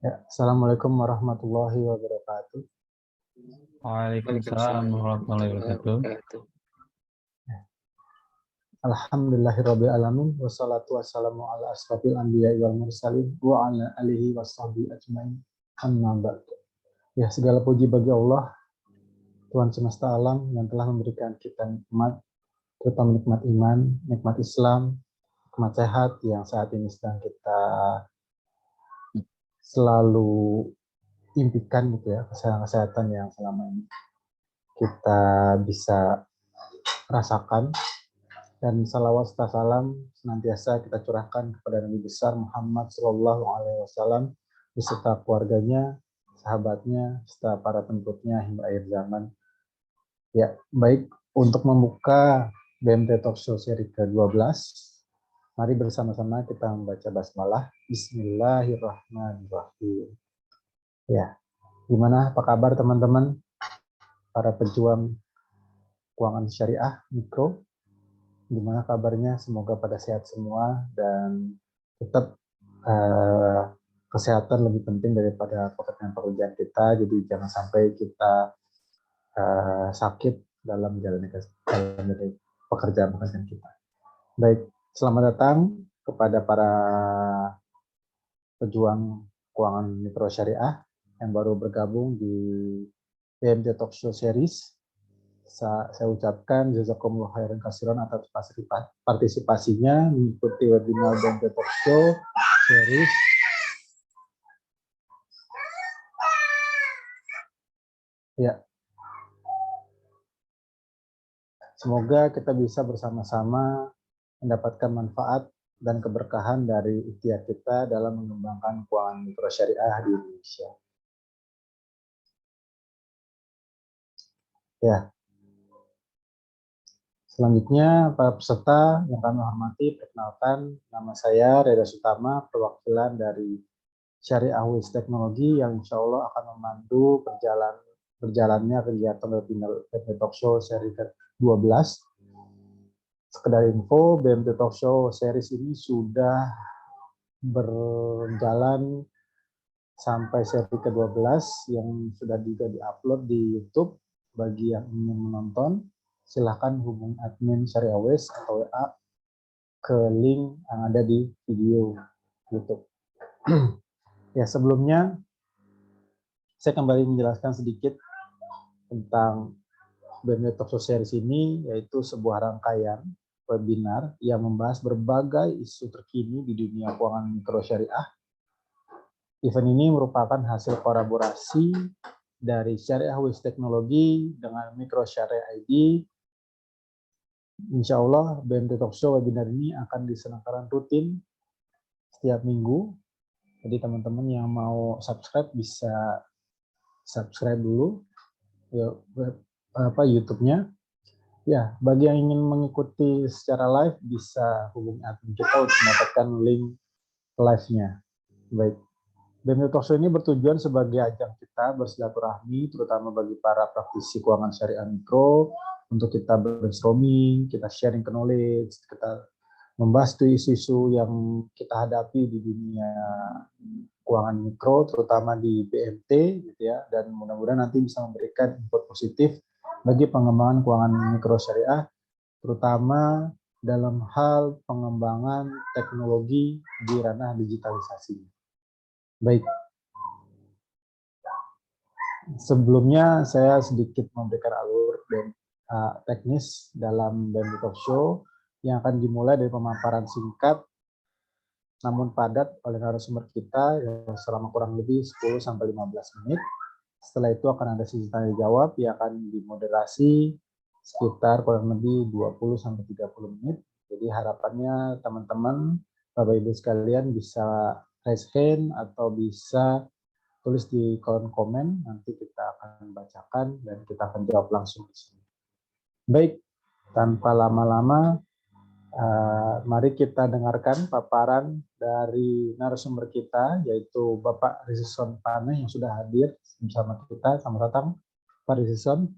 Ya, Assalamualaikum warahmatullahi wabarakatuh. Waalaikumsalam warahmatullahi wabarakatuh. Alhamdulillahirabbil alamin wassalatu wassalamu ala asrofil anbiya'i wal mursalin wa ala alihi washabihi ajmain. Amma ba'du. Ya, segala puji bagi Allah, Tuhan semesta alam yang telah memberikan kita nikmat, terutama nikmat iman, nikmat Islam, nikmat sehat yang saat ini sedang kita selalu impikan gitu ya, kesehatan yang selama ini kita bisa rasakan. Dan salawat serta salam senantiasa kita curahkan kepada Nabi besar Muhammad Shallallahu Alaihi Wasallam beserta keluarganya, sahabatnya, serta para pengikutnya hingga akhir zaman. Ya, baik, untuk membuka BMT Talk Show seri ke-12, mari bersama-sama kita membaca basmalah. Bismillahirrahmanirrahim. Ya, gimana? Apa kabar teman-teman? Para pejuang keuangan syariah mikro. Gimana kabarnya? Semoga pada sehat semua dan tetap kesehatan lebih penting daripada pekerjaan-pekerjaan kita. Jadi jangan sampai kita sakit dalam menjalani pekerjaan-pekerjaan kita. Baik, selamat datang kepada para pejuang keuangan mikro syariah yang baru bergabung di BMT Talk Show Series. Saya ucapkan jazakumullah khairan katsiran atas partisipasinya mengikuti webinar BMT Talk Show Series. Ya, semoga kita bisa bersama-sama mendapatkan manfaat dan keberkahan dari ikhtiar kita dalam mengembangkan keuangan mikro syariah di Indonesia. Ya. Selanjutnya, para peserta yang kami hormati, perkenalkan nama saya Reda Sutama, perwakilan dari Syariah Ways Teknologi yang insya Allah akan memandu berjalannya kegiatan webinar BMT Talk Show seri ke-12. Sekedar info, BMT Talk Show series ini sudah berjalan sampai seri ke-12 yang sudah juga di-upload di YouTube. Bagi yang ingin menonton, silahkan hubungi admin Syariah Ways atau WA ke link yang ada di video YouTube. Ya, sebelumnya saya kembali menjelaskan sedikit tentang BMT Talk Show Series ini, yaitu sebuah rangkaian webinar yang membahas berbagai isu terkini di dunia keuangan mikro syariah. Event ini merupakan hasil kolaborasi dari Syariah Ways Teknologi dengan Mikro Syariah ID. Insya Allah BMT Talk Show webinar ini akan diselenggarakan rutin setiap minggu. Jadi teman-teman yang mau subscribe bisa subscribe dulu ya, YouTube-nya. Ya, bagi yang ingin mengikuti secara live bisa hubungi admin kita untuk mendapatkan link live-nya. Baik. BMT Talk Show ini bertujuan sebagai ajang kita bersilaturahmi, terutama bagi para praktisi keuangan syariah mikro, untuk kita brainstorming, kita sharing knowledge, kita membahas isu-isu yang kita hadapi di dunia keuangan mikro, terutama di BMT, gitu ya, dan mudah-mudahan nanti bisa memberikan input positif bagi pengembangan keuangan mikro syariah, terutama dalam hal pengembangan teknologi di ranah digitalisasi. Baik, sebelumnya saya sedikit memberikan alur dan teknis dalam BMT Talk Show yang akan dimulai dari pemaparan singkat namun padat oleh narasumber kita yang selama kurang lebih 10-15 menit. Setelah itu akan ada sesi tanya jawab yang akan dimoderasi sekitar kurang lebih 20-30 menit. Jadi harapannya teman-teman, Bapak Ibu sekalian bisa raise hand atau bisa tulis di kolom komen, nanti kita akan bacakan dan kita akan jawab langsung di sini. Baik, tanpa lama-lama, mari kita dengarkan paparan dari narasumber kita, yaitu Bapak Rizison Paneh yang sudah hadir bersama kita. Selamat datang, Pak Rizison.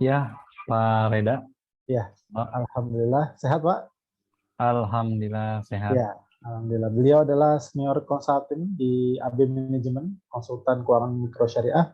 Ya, Pak Reda. Ya, Alhamdulillah. Sehat, Pak? Alhamdulillah sehat. Ya, Alhamdulillah, beliau adalah senior consultant di AB Management, konsultan keuangan mikro syariah,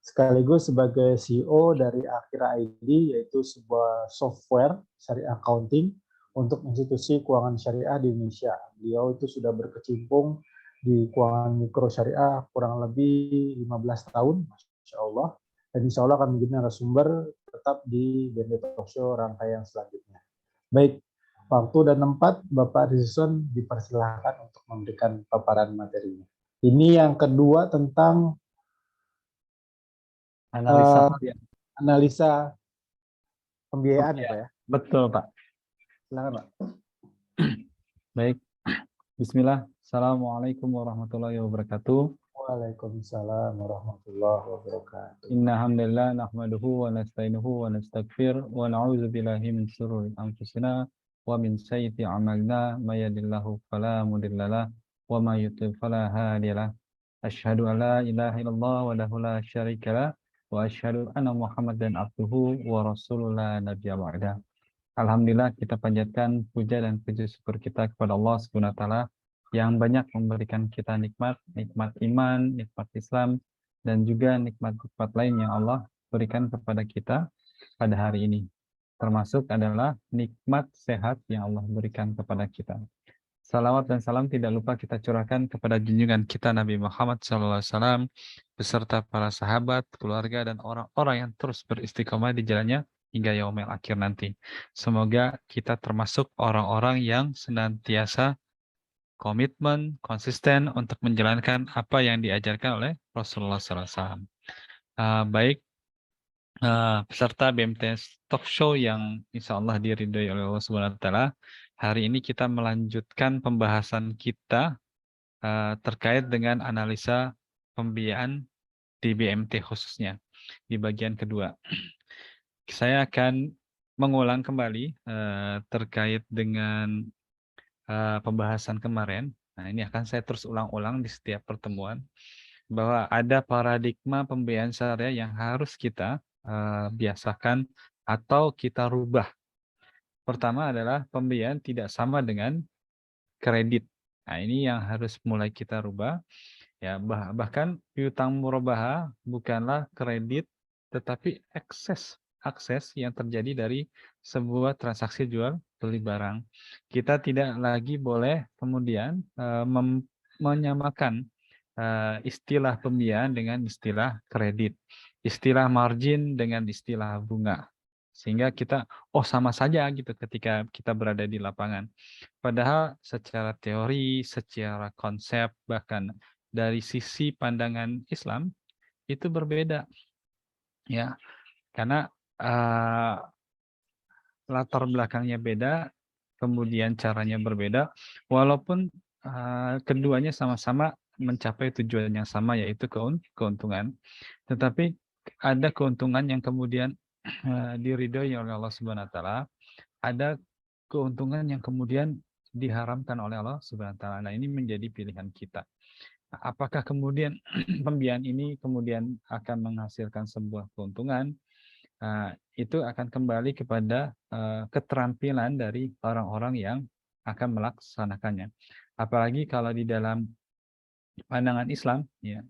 sekaligus sebagai CEO dari Akhira ID, yaitu sebuah software syariah accounting untuk institusi keuangan syariah di Indonesia. Beliau itu sudah berkecimpung di keuangan mikro syariah kurang lebih 15 tahun, Masya Allah. Dan insya Allah akan menjadi narasumber tetap di BND Talk Show rangkaian selanjutnya. Baik, waktu dan tempat Bapak Rizwan dipersilahkan untuk memberikan paparan materinya. Ini yang kedua tentang Analisa analisa pembiayaan ya pembiayaan. Pak ya. Betul, Pak. Silakan Pak. Baik. Bismillah. Assalamualaikum warahmatullahi wabarakatuh. Waalaikumsalam warahmatullahi wabarakatuh. Inna hamdalillah nahmaduhu wa nasta'inuhu wa nastaghfir wa na'udzu billahi min syururi anfusina wa min sayyiati a'malina may yahdihillahu fala mudhillalah wa may yudlil fala hadiyalah. Asyhadu an la ilaha illallah wa lahu la syarikalah wa asyhadu anna Muhammadan abduhu wa rasuluhu la nabiyya ba'da. Alhamdulillah kita panjatkan puja dan puji syukur kita kepada Allah Subhanahu wa taala yang banyak memberikan kita nikmat iman, nikmat Islam, dan juga nikmat-nikmat lain yang Allah berikan kepada kita pada hari ini. Termasuk adalah nikmat sehat yang Allah berikan kepada kita. Salawat dan salam tidak lupa kita curahkan kepada junjungan kita Nabi Muhammad SAW beserta para sahabat, keluarga, dan orang-orang yang terus beristiqomah di jalannya hingga yaumil akhir nanti. Semoga kita termasuk orang-orang yang senantiasa komitmen, konsisten untuk menjalankan apa yang diajarkan oleh Rasulullah SAW. Baik, peserta BMTS Talk Show yang insya Allah diridhoi oleh Allah Subhanahu Wa Taala, hari ini kita melanjutkan pembahasan kita terkait dengan analisa pembiayaan di BMT khususnya di bagian kedua. Saya akan mengulang kembali terkait dengan pembahasan kemarin. Nah, ini akan saya terus ulang-ulang di setiap pertemuan bahwa ada paradigma pembiayaan syariah yang harus kita biasakan atau kita rubah. Pertama adalah pembiayaan tidak sama dengan kredit. Nah, ini yang harus mulai kita rubah. Ya, bahkan piutang murabaha bukanlah kredit, tetapi akses yang terjadi dari sebuah transaksi jual beli barang. Kita tidak lagi boleh kemudian menyamakan istilah pembiayaan dengan istilah kredit, istilah margin dengan istilah bunga. Sehingga kita, sama saja gitu ketika kita berada di lapangan. Padahal secara teori, secara konsep, bahkan dari sisi pandangan Islam itu berbeda, ya, karena latar belakangnya beda, kemudian caranya berbeda, walaupun keduanya sama-sama mencapai tujuan yang sama, yaitu keuntungan. Tetapi ada keuntungan yang kemudian diridhoi oleh Allah Subhanahu Wa Taala, ada keuntungan yang kemudian diharamkan oleh Allah Subhanahu Wa Taala. Nah, ini menjadi pilihan kita. Apakah kemudian pembiayaan ini kemudian akan menghasilkan sebuah keuntungan? Itu akan kembali kepada keterampilan dari orang-orang yang akan melaksanakannya. Apalagi kalau di dalam pandangan Islam, ya,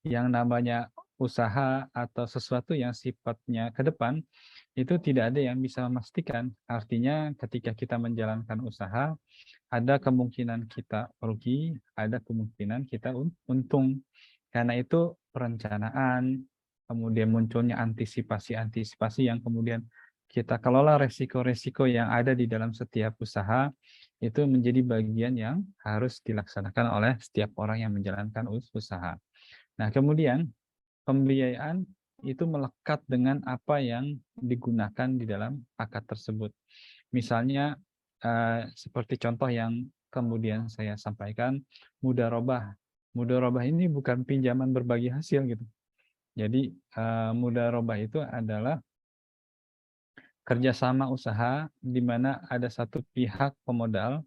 yang namanya usaha atau sesuatu yang sifatnya ke depan, itu tidak ada yang bisa memastikan. Artinya ketika kita menjalankan usaha, ada kemungkinan kita rugi, ada kemungkinan kita untung. Karena itu perencanaan, kemudian munculnya antisipasi-antisipasi yang kemudian kita kelola resiko-resiko yang ada di dalam setiap usaha, itu menjadi bagian yang harus dilaksanakan oleh setiap orang yang menjalankan usaha. Nah, kemudian pembiayaan itu melekat dengan apa yang digunakan di dalam akad tersebut. Misalnya seperti contoh yang kemudian saya sampaikan, mudharabah. Mudharabah ini bukan pinjaman berbagi hasil gitu. Jadi mudharabah itu adalah kerjasama usaha di mana ada satu pihak pemodal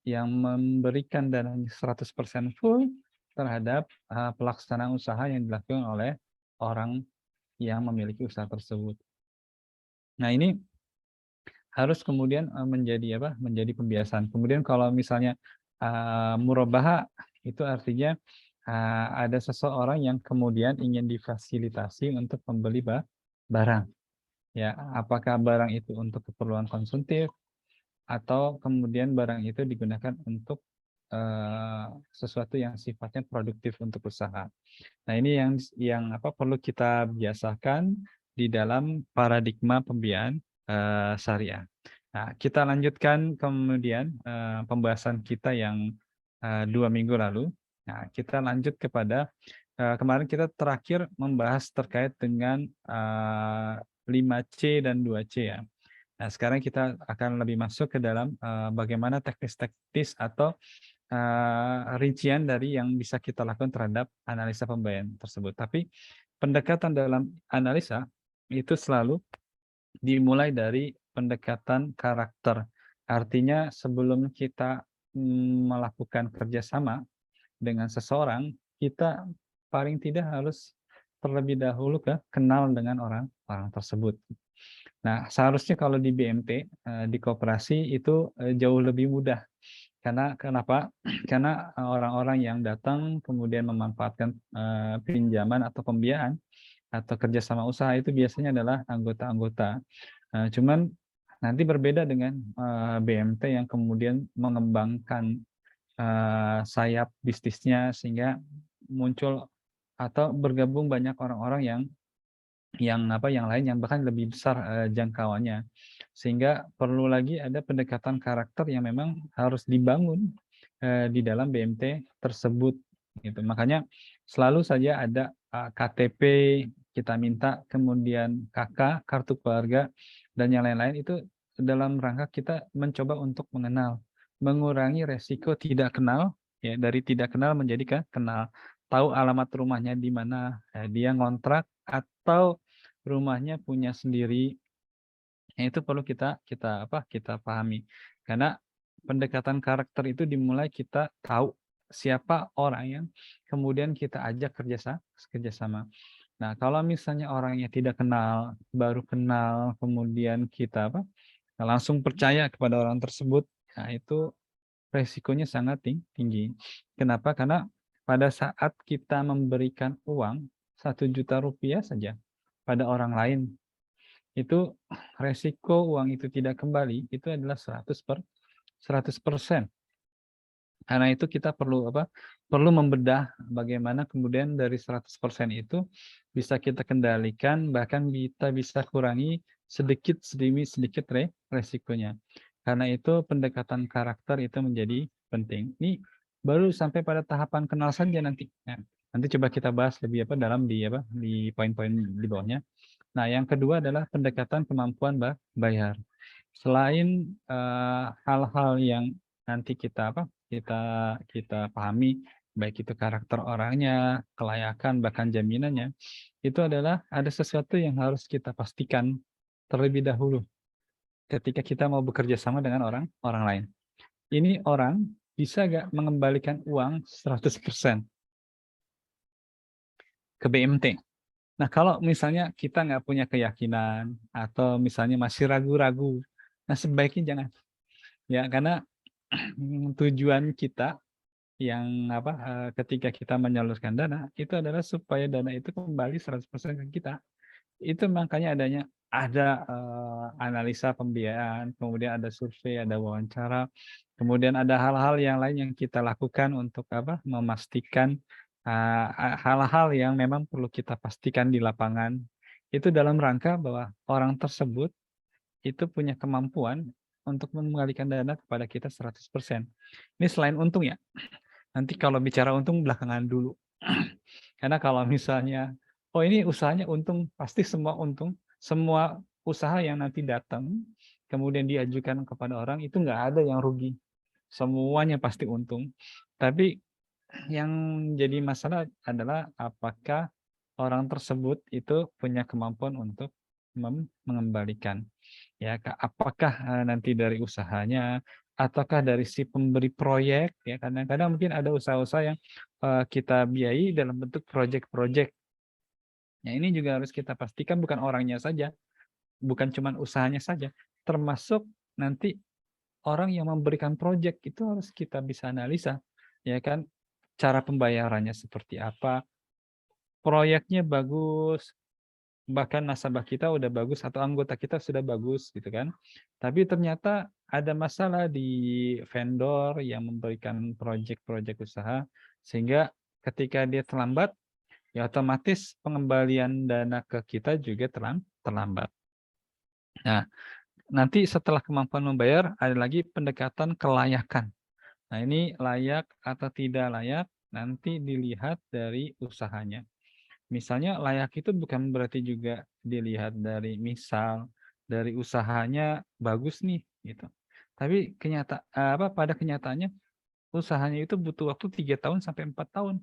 yang memberikan dananya 100% full terhadap pelaksanaan usaha yang dilakukan oleh orang yang memiliki usaha tersebut. Nah, ini harus kemudian menjadi pembiasaan. Kemudian kalau misalnya Murabaha itu artinya ada seseorang yang kemudian ingin difasilitasi untuk membeli barang. Ya, apakah barang itu untuk keperluan konsumtif atau kemudian barang itu digunakan untuk sesuatu yang sifatnya produktif untuk usaha. Nah, ini yang apa perlu kita biasakan di dalam paradigma pembiayaan syariah. Nah, kita lanjutkan kemudian pembahasan kita yang 2 minggu lalu. Nah, kita lanjut kepada kemarin kita terakhir membahas terkait dengan 5C dan 2C ya. Nah, sekarang kita akan lebih masuk ke dalam bagaimana teknis-teknis atau rincian dari yang bisa kita lakukan terhadap analisa pembayaran tersebut. Tapi pendekatan dalam analisa itu selalu dimulai dari pendekatan karakter. Artinya sebelum kita melakukan kerjasama dengan seseorang, kita paling tidak harus terlebih dahulu kenal dengan orang tersebut. Nah, seharusnya kalau di BMT, di koperasi itu jauh lebih mudah. Karena kenapa? Karena orang-orang yang datang kemudian memanfaatkan pinjaman atau pembiayaan atau kerjasama usaha itu biasanya adalah anggota-anggota. Cuman nanti berbeda dengan BMT yang kemudian mengembangkan sayap bisnisnya sehingga muncul atau bergabung banyak orang-orang yang lain yang bahkan lebih besar jangkauannya. Sehingga perlu lagi ada pendekatan karakter yang memang harus dibangun di dalam BMT tersebut gitu. Makanya selalu saja ada KTP kita minta, kemudian KK, kartu keluarga dan yang lain-lain itu dalam rangka kita mencoba untuk mengurangi resiko tidak kenal ya, dari tidak kenal menjadi kenal. Tahu alamat rumahnya di mana, dia ngontrak atau rumahnya punya sendiri, itu perlu kita pahami. Karena pendekatan karakter itu dimulai kita tahu siapa orang yang kemudian kita ajak kerjasama. Nah, kalau misalnya orangnya tidak kenal, baru kenal, kemudian kita langsung percaya kepada orang tersebut, nah itu resikonya sangat tinggi. Kenapa? Karena pada saat kita memberikan uang 1 juta rupiah saja pada orang lain, itu resiko uang itu tidak kembali itu adalah 100%. Karena itu kita perlu membedah bagaimana kemudian dari 100% itu bisa kita kendalikan, bahkan kita bisa kurangi sedikit demi sedikit resikonya. Karena itu pendekatan karakter itu menjadi penting. Ini baru sampai pada tahapan kenal saja nanti. Nah, nanti coba kita bahas lebih dalam di poin-poin di bawahnya. Nah, yang kedua adalah pendekatan kemampuan bayar. Selain hal-hal yang nanti kita pahami, baik itu karakter orangnya, kelayakan, bahkan jaminannya, itu adalah ada sesuatu yang harus kita pastikan terlebih dahulu ketika kita mau bekerja sama dengan orang lain. Ini orang bisa nggak mengembalikan uang 100% ke BMT? Nah, kalau misalnya kita nggak punya keyakinan atau misalnya masih ragu-ragu, nah sebaiknya jangan. Ya, karena tujuan kita yang ketika kita menyalurkan dana itu adalah supaya dana itu kembali 100% ke kita. Itu makanya ada analisa pembiayaan, kemudian ada survei, ada wawancara, kemudian ada hal-hal yang lain yang kita lakukan untuk memastikan hal-hal yang memang perlu kita pastikan di lapangan. Itu dalam rangka bahwa orang tersebut itu punya kemampuan untuk mengembalikan dana kepada kita 100%. Ini selain untung ya. Nanti kalau bicara untung belakangan dulu. Karena kalau misalnya, oh ini usahanya untung, pasti semua untung. Semua usaha yang nanti datang, kemudian diajukan kepada orang, itu nggak ada yang rugi. Semuanya pasti untung. Tapi yang jadi masalah adalah apakah orang tersebut itu punya kemampuan untuk mengembalikan. Ya, apakah nanti dari usahanya ataukah dari si pemberi proyek ya, kadang-kadang mungkin ada usaha-usaha yang kita biayai dalam bentuk proyek-proyek. Ya, ini juga harus kita pastikan bukan orangnya saja, bukan cuma usahanya saja, termasuk nanti orang yang memberikan proyek itu harus kita bisa analisa, ya kan? Cara pembayarannya seperti apa, proyeknya bagus, bahkan nasabah kita udah bagus atau anggota kita sudah bagus gitu kan. Tapi ternyata ada masalah di vendor yang memberikan proyek-proyek usaha, sehingga ketika dia terlambat, ya otomatis pengembalian dana ke kita juga terlambat. Nah, nanti setelah kemampuan membayar, ada lagi pendekatan kelayakan. Nah, ini layak atau tidak layak nanti dilihat dari usahanya. Misalnya layak itu bukan berarti juga dilihat dari misal dari usahanya bagus nih gitu. Tapi pada kenyataannya usahanya itu butuh waktu 3 tahun sampai 4 tahun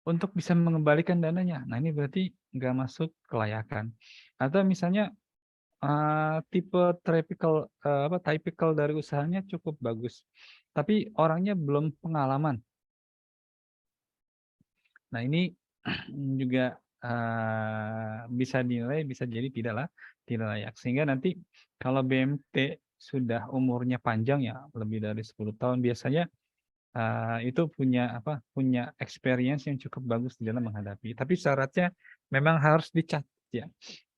untuk bisa mengembalikan dananya. Nah, ini berarti nggak masuk kelayakan. Atau misalnya tipe tipikal dari usahanya cukup bagus, tapi orangnya belum pengalaman. Nah, ini juga, bisa dinilai bisa jadi tidak layak. Sehingga nanti kalau BMT sudah umurnya panjang ya, lebih dari 10 tahun biasanya, itu punya experience yang cukup bagus di dalam menghadapi. Tapi syaratnya memang harus dicatat ya.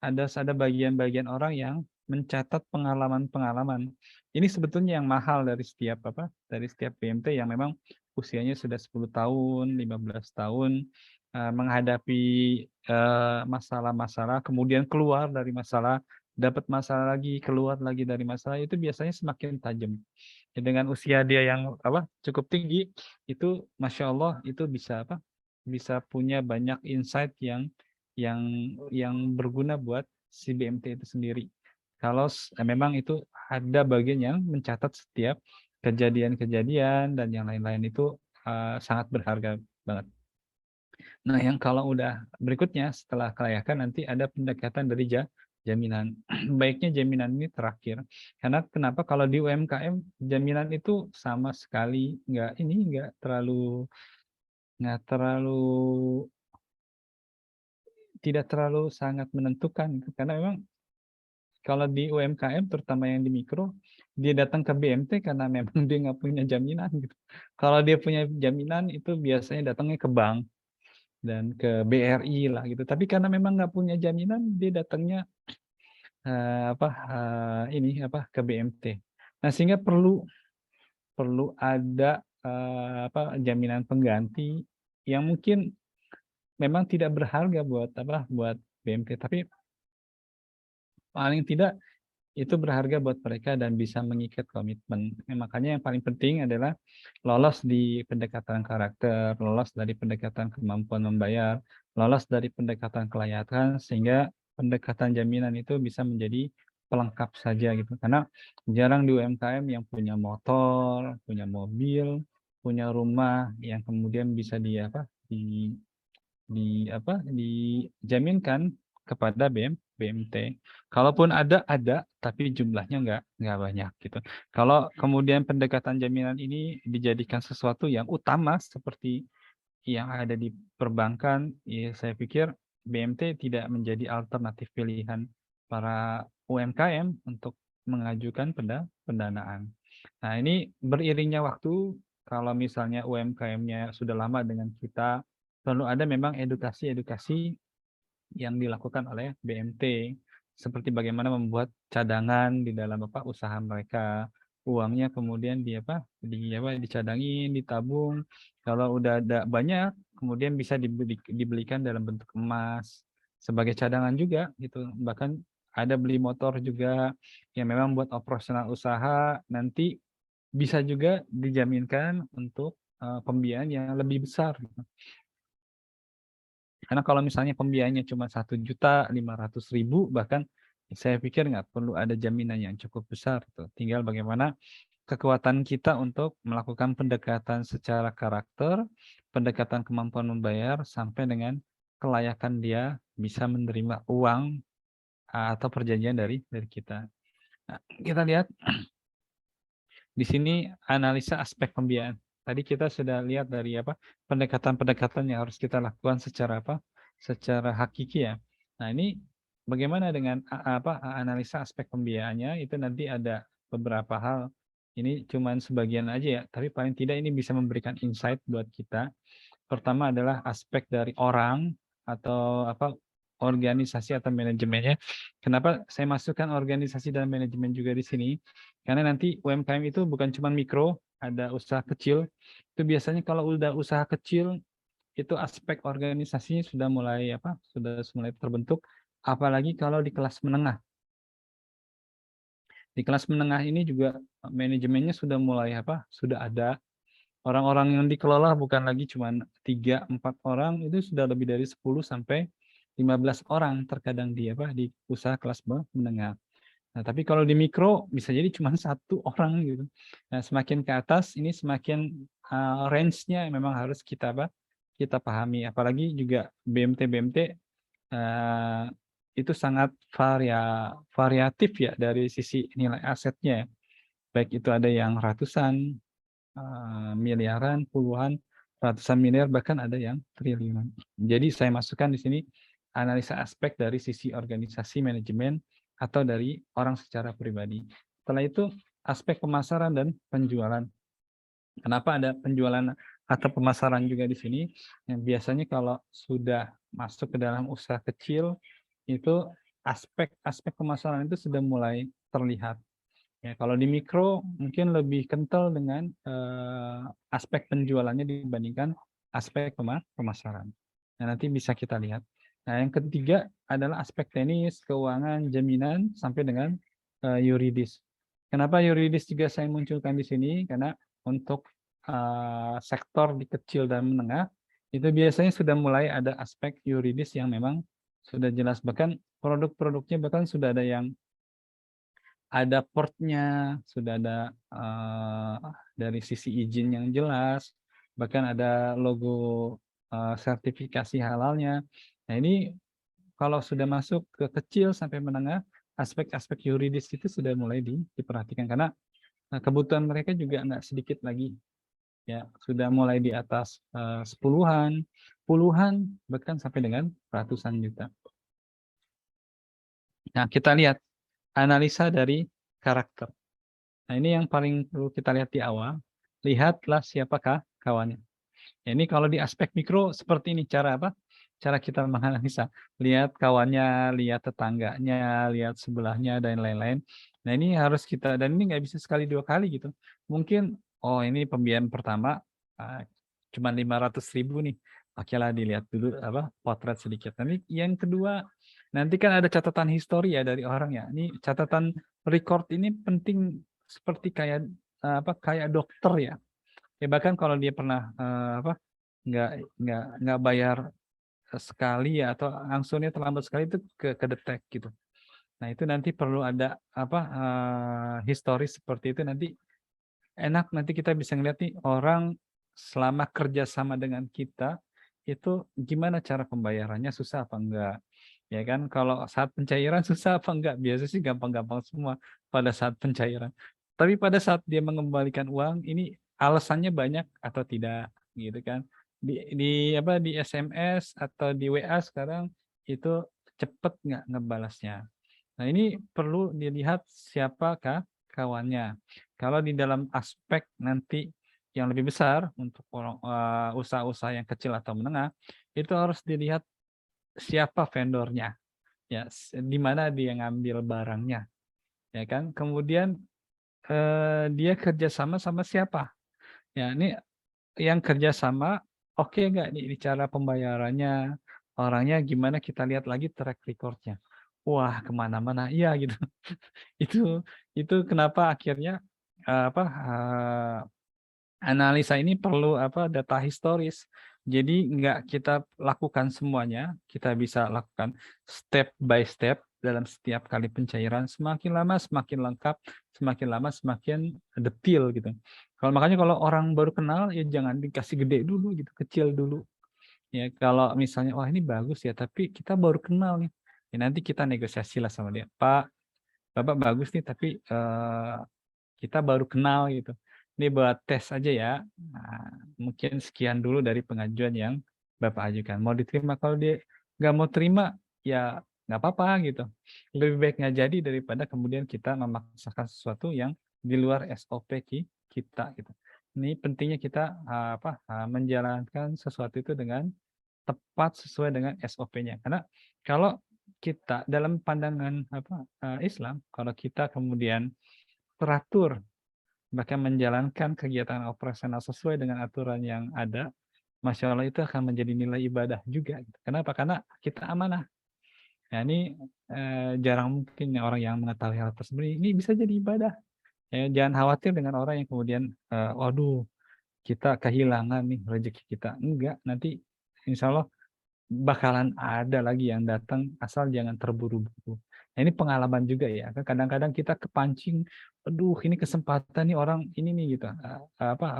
Ada bagian-bagian orang yang mencatat pengalaman-pengalaman. Ini sebetulnya yang mahal dari setiap BMT yang memang usianya sudah 10 tahun, 15 tahun, menghadapi, masalah-masalah, kemudian keluar dari masalah, dapat masalah lagi, keluar lagi dari masalah, itu biasanya semakin tajam. Ya, dengan usia dia yang cukup tinggi, itu Masya Allah itu bisa punya banyak insight yang berguna buat si BMT itu sendiri. Kalau memang itu ada bagian yang mencatat setiap kejadian-kejadian dan yang lain-lain itu, sangat berharga banget. Nah, yang kalau udah berikutnya setelah kelayakan nanti ada pendekatan dari jaminan. Baiknya jaminan ini terakhir. Karena kenapa kalau di UMKM jaminan itu sama sekali nggak terlalu tidak terlalu sangat menentukan gitu. Karena memang kalau di UMKM terutama yang di mikro, dia datang ke BMT karena memang dia nggak punya jaminan gitu. Kalau dia punya jaminan itu biasanya datangnya ke bank dan ke BRI lah gitu. Tapi karena memang nggak punya jaminan, dia datangnya ke BMT. Nah, sehingga perlu ada jaminan pengganti yang mungkin memang tidak berharga buat BMT, tapi paling tidak itu berharga buat mereka dan bisa mengikat komitmen. Makanya yang paling penting adalah lolos di pendekatan karakter, lolos dari pendekatan kemampuan membayar, lolos dari pendekatan kelayakan, sehingga pendekatan jaminan itu bisa menjadi pelengkap saja gitu. Karena jarang di UMKM yang punya motor, punya mobil, punya rumah yang kemudian bisa dijaminkan kepada BMT. Kalaupun ada, tapi jumlahnya nggak banyak gitu. Kalau kemudian pendekatan jaminan ini dijadikan sesuatu yang utama seperti yang ada di perbankan, ya saya pikir BMT tidak menjadi alternatif pilihan para UMKM untuk mengajukan pendanaan. Nah, ini beriringnya waktu, kalau misalnya UMKM-nya sudah lama dengan kita, perlu ada memang edukasi-edukasi yang dilakukan oleh BMT, seperti bagaimana membuat cadangan di dalam usaha mereka. Uangnya kemudian dicadangin, ditabung. Kalau udah ada banyak, kemudian bisa dibelikan dalam bentuk emas sebagai cadangan juga gitu. Bahkan ada beli motor juga yang memang buat operasional usaha, nanti bisa juga dijaminkan untuk pembiayaan yang lebih besar gitu. Karena kalau misalnya pembiayaannya cuma 1.500.000, bahkan saya pikir nggak perlu ada jaminan yang cukup besar tuh. Tinggal bagaimana kekuatan kita untuk melakukan pendekatan secara karakter, pendekatan kemampuan membayar, sampai dengan kelayakan dia bisa menerima uang atau perjanjian dari kita. Nah, kita lihat di sini analisa aspek pembiayaan. Tadi kita sudah lihat dari pendekatan-pendekatan yang harus kita lakukan secara hakiki ya. Nah, ini bagaimana dengan analisa aspek pembiayaannya, itu nanti ada beberapa hal. Ini cuman sebagian aja ya, tapi paling tidak ini bisa memberikan insight buat kita. Pertama adalah aspek dari orang atau apa organisasi atau manajemennya. Kenapa saya masukkan organisasi dan manajemen juga di sini? Karena nanti UMKM itu bukan cuma mikro, ada usaha kecil. Itu biasanya kalau udah usaha kecil itu aspek organisasinya sudah mulai apa? Sudah mulai terbentuk. Apalagi kalau di kelas menengah. Di kelas menengah ini juga manajemennya sudah mulai apa? Sudah ada orang-orang yang dikelola bukan lagi cuma 3-4 orang, itu sudah lebih dari 10 sampai 15 orang terkadang di apa di usaha kelas menengah. Nah, tapi kalau di mikro bisa jadi cuma 1 orang gitu. Nah, semakin ke atas ini semakin range-nya memang harus kita apa? Kita pahami. Apalagi juga BMT itu sangat variatif ya dari sisi nilai asetnya. Baik itu ada yang ratusan, miliaran, puluhan, ratusan miliar, bahkan ada yang triliunan. Jadi saya masukkan di sini analisa aspek dari sisi organisasi manajemen atau dari orang secara pribadi. Setelah itu aspek pemasaran dan penjualan. Kenapa ada penjualan atau pemasaran juga di sini? Yang biasanya kalau sudah masuk ke dalam usaha kecil itu aspek-aspek pemasaran itu sudah mulai terlihat. Ya, kalau di mikro mungkin lebih kental dengan aspek penjualannya dibandingkan aspek pemasaran. Nah, nanti bisa kita lihat. Nah, yang ketiga adalah aspek teknis, keuangan, jaminan, sampai dengan yuridis. Kenapa yuridis juga saya munculkan di sini? Karena untuk sektor di kecil dan menengah, itu biasanya sudah mulai ada aspek yuridis yang memang sudah jelas. Bahkan produk-produknya bahkan sudah ada yang ada portnya, sudah ada dari sisi izin yang jelas, bahkan ada logo sertifikasi halalnya. Nah ini kalau sudah masuk ke kecil sampai menengah, aspek-aspek yuridis itu sudah mulai diperhatikan karena kebutuhan mereka juga nggak sedikit lagi, ya sudah mulai di atas sepuluhan, puluhan, bahkan sampai dengan ratusan juta. Nah kita lihat analisa dari karakter. Nah, ini yang paling perlu kita lihat di awal. Lihatlah siapakah kawannya. Ya, ini kalau di aspek mikro seperti ini cara apa? Cara kita menganalisa. Lihat kawannya, lihat tetangganya, lihat sebelahnya dan lain-lain. Nah, ini harus kita dan ini nggak bisa sekali 2 kali gitu. Mungkin oh ini pembiayaan pertama cuma 500.000 nih. Oke lah dilihat dulu apa potret sedikit. Nanti yang kedua nanti kan ada catatan histori ya dari orang ya. Ini catatan record ini penting seperti kayak apa kayak dokter ya. Ya bahkan kalau dia pernah apa nggak bayar sekali ya atau angsurnya terlambat sekali itu ke detek gitu. Nah itu nanti perlu ada apa historis seperti itu nanti enak nanti kita bisa ngeliat nih orang selama kerja sama dengan kita itu gimana cara pembayarannya susah apa enggak ya kan kalau saat pencairan susah apa enggak biasa sih gampang-gampang semua pada saat pencairan tapi pada saat dia mengembalikan uang ini alasannya banyak atau tidak gitu kan di apa di SMS atau di WA sekarang itu cepet nggak ngebalasnya. Nah ini perlu dilihat siapakah kawannya. Kalau di dalam aspek nanti yang lebih besar untuk usaha-usaha yang kecil atau menengah, itu harus dilihat siapa vendornya, ya, di mana dia ngambil barangnya, ya kan. Kemudian dia kerjasama sama siapa? Ya, ini yang kerjasama oke nggak nih cara pembayarannya, orangnya gimana kita lihat lagi track recordnya. Wah kemana-mana, iya gitu. Itu itu kenapa akhirnya apa analisa ini perlu apa data historis. Jadi nggak kita lakukan semuanya, kita bisa lakukan step by step dalam setiap kali pencairan. Semakin lama semakin lengkap, semakin lama semakin detail gitu. Kalau makanya kalau orang baru kenal ya jangan dikasih gede dulu gitu, kecil dulu. Ya kalau misalnya wah ini bagus ya, tapi kita baru kenal nih. Ya nanti kita negosiasi lah sama dia. Pak, Bapak bagus nih tapi kita baru kenal gitu. Ini buat tes aja ya. Nah, mungkin sekian dulu dari pengajuan yang Bapak ajukan. Mau diterima kalau dia nggak mau terima ya nggak apa-apa gitu. Lebih baik nggak jadi daripada kemudian kita memaksakan sesuatu yang di luar SOP kita gitu. Ini pentingnya kita menjalankan sesuatu itu dengan tepat sesuai dengan SOP-nya. Karena kalau kita dalam pandangan Islam, kalau kita kemudian teratur bahkan menjalankan kegiatan operasional sesuai dengan aturan yang ada, Masya Allah itu akan menjadi nilai ibadah juga. Gitu. Kenapa? Karena kita amanah. Ya, ini jarang mungkin orang yang mengetahui hal tersebut. Ini bisa jadi ibadah. Ya, jangan khawatir dengan orang yang kemudian, waduh, kita kehilangan nih rezeki kita. Enggak, nanti insya Allah bakalan ada lagi yang datang asal jangan terburu-buru. Nah, ini pengalaman juga ya. Kadang-kadang kita kepancing, aduh ini kesempatan nih orang ini nih gitu,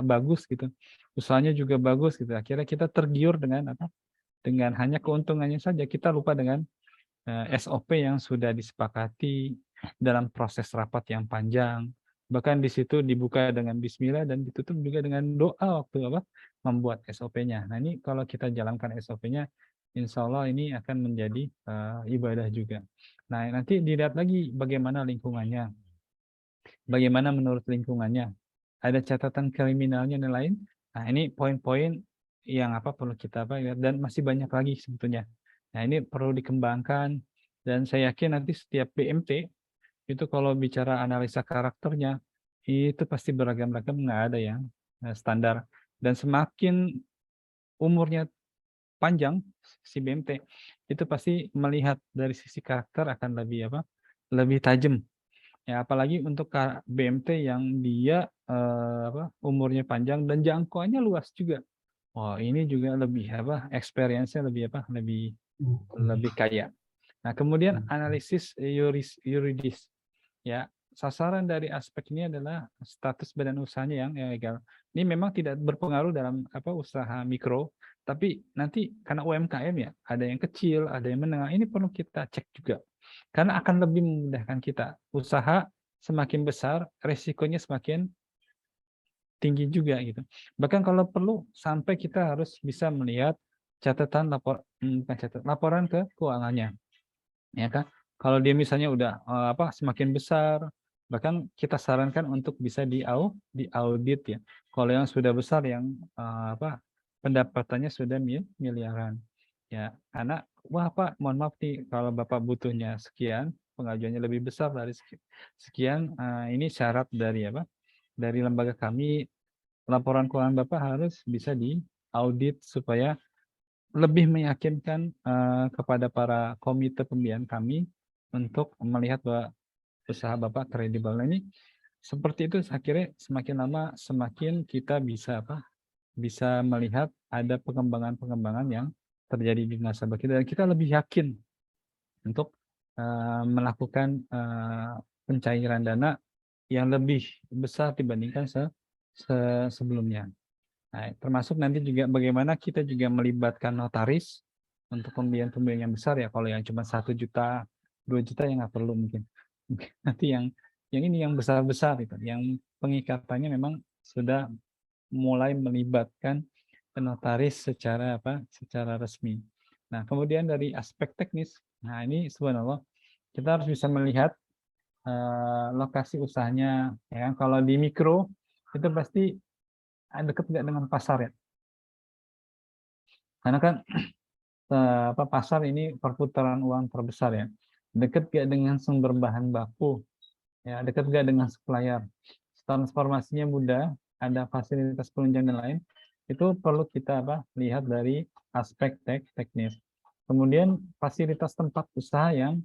bagus gitu. Usahanya juga bagus gitu. Akhirnya kita tergiur dengan dengan hanya keuntungannya saja. Kita lupa dengan SOP yang sudah disepakati dalam proses rapat yang panjang. Bahkan di situ dibuka dengan bismillah dan ditutup juga dengan doa waktu membuat SOP-nya. Nah, ini kalau kita jalankan SOP-nya, insya Allah ini akan menjadi ibadah juga. Nah, nanti dilihat lagi bagaimana lingkungannya. Bagaimana menurut lingkungannya. Ada catatan kriminalnya dan lain. Nah, ini poin-poin yang perlu kita lihat dan masih banyak lagi sebetulnya. Nah, ini perlu dikembangkan dan saya yakin nanti setiap BMT itu kalau bicara analisa karakternya itu pasti beragam-ragam, nggak ada yang standar. Dan semakin umurnya panjang si BMT itu pasti melihat dari sisi karakter akan lebih tajam. Ya, apalagi untuk BMT yang dia umurnya panjang dan jangkauannya luas juga. Oh, ini juga lebih experience-nya lebih lebih kaya. Nah, kemudian analisis yuridis. Ya, sasaran dari aspek ini adalah status badan usahanya yang legal. Ini memang tidak berpengaruh dalam usaha mikro, tapi nanti karena UMKM ya, ada yang kecil, ada yang menengah. Ini perlu kita cek juga. Karena akan lebih memudahkan kita. Usaha semakin besar, resikonya semakin tinggi juga gitu. Bahkan kalau perlu sampai kita harus bisa melihat laporan ke keuangannya. Ya kan? Kalau dia misalnya udah semakin besar, bahkan kita sarankan untuk bisa diaudit ya. Kalau yang sudah besar yang pendapatannya sudah miliaran. Ya, karena Pak, mohon maaf nih kalau Bapak butuhnya sekian, pengajuannya lebih besar dari sekian, ini syarat dari dari lembaga kami, laporan keuangan Bapak harus bisa diaudit supaya lebih meyakinkan kepada para komite pembiayaan kami untuk melihat bahwa usaha Bapak kredibel. Nah, ini seperti itu akhirnya semakin lama semakin kita bisa melihat ada pengembangan-pengembangan yang terjadi di nasabah kita dan kita lebih yakin untuk melakukan pencairan dana yang lebih besar dibandingkan sebelumnya. Nah, termasuk nanti juga bagaimana kita juga melibatkan notaris untuk pembiayaan-pembiayaan yang besar ya. Kalau yang cuma 1 juta, 2 juta ya nggak perlu mungkin. Nanti yang ini yang besar-besar itu, yang pengikatannya memang sudah mulai melibatkan notaris secara resmi. Nah, kemudian dari aspek teknis, nah ini subhanallah kita harus bisa melihat lokasi usahanya. Ya, kalau di mikro itu pasti dekat nggak dengan pasar ya. Karena kan pasar ini perputaran uang terbesar ya. Dekat nggak dengan sumber bahan baku, ya dekat nggak dengan supplier. Transformasinya mudah, ada fasilitas penunjang dan lain. Itu perlu kita lihat dari aspek teknis. Kemudian fasilitas tempat usaha yang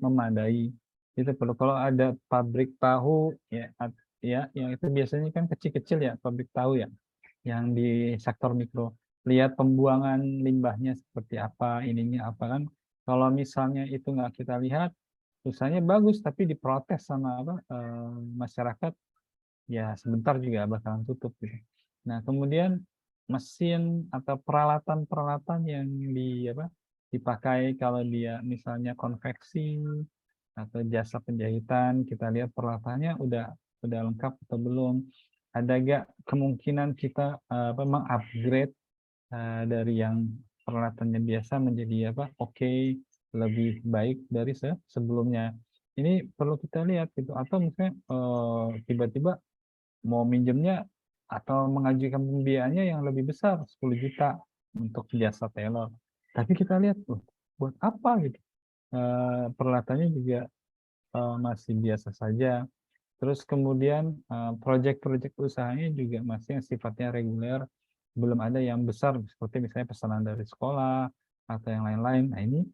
memadai. Itu perlu. Kalau ada pabrik tahu ya yang itu biasanya kan kecil-kecil ya pabrik tahu ya yang di sektor mikro. Lihat pembuangan limbahnya seperti apa, ininya apa kan. Kalau misalnya itu nggak kita lihat, usahanya bagus tapi diprotes sama masyarakat, ya sebentar juga bakalan tutup gitu. Nah, kemudian mesin atau peralatan-peralatan yang dipakai kalau dia misalnya konveksi atau jasa penjahitan, kita lihat peralatannya udah lengkap atau belum. Ada gak kemungkinan kita mengupgrade dari yang peralatannya biasa menjadi oke, lebih baik dari sebelumnya. Ini perlu kita lihat gitu. Atau misalnya tiba-tiba mau minjemnya atau mengajukan pembiayaannya yang lebih besar 10 juta untuk jasa teller. Tapi kita lihat tuh buat apa gitu. Peralatannya juga masih biasa saja. Terus kemudian proyek-proyek usahanya juga masih yang sifatnya reguler, belum ada yang besar seperti misalnya pesanan dari sekolah atau yang lain-lain. Nah, ini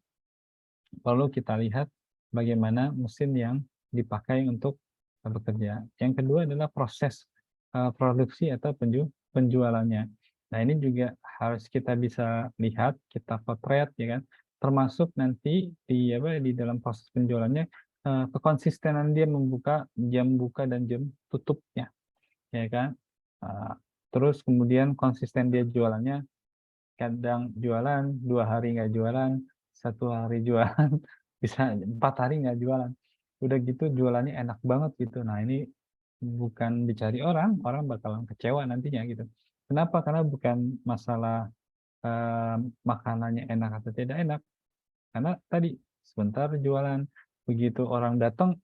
perlu kita lihat bagaimana mesin yang dipakai untuk bekerja. Yang kedua adalah proses produksi atau penjualannya. Nah, ini juga harus kita bisa lihat, kita potret ya kan. Termasuk nanti di dalam proses penjualannya kekonsistenan dia membuka jam buka dan jam tutupnya, ya kan. Terus kemudian konsisten dia jualannya, kadang jualan 2 hari nggak jualan, 1 hari jualan, bisa 4 hari nggak jualan. Udah gitu jualannya enak banget gitu. Nah, ini bukan dicari orang, orang bakalan kecewa nantinya gitu. Kenapa? Karena bukan masalah makanannya enak atau tidak enak, karena tadi sebentar jualan, begitu orang datang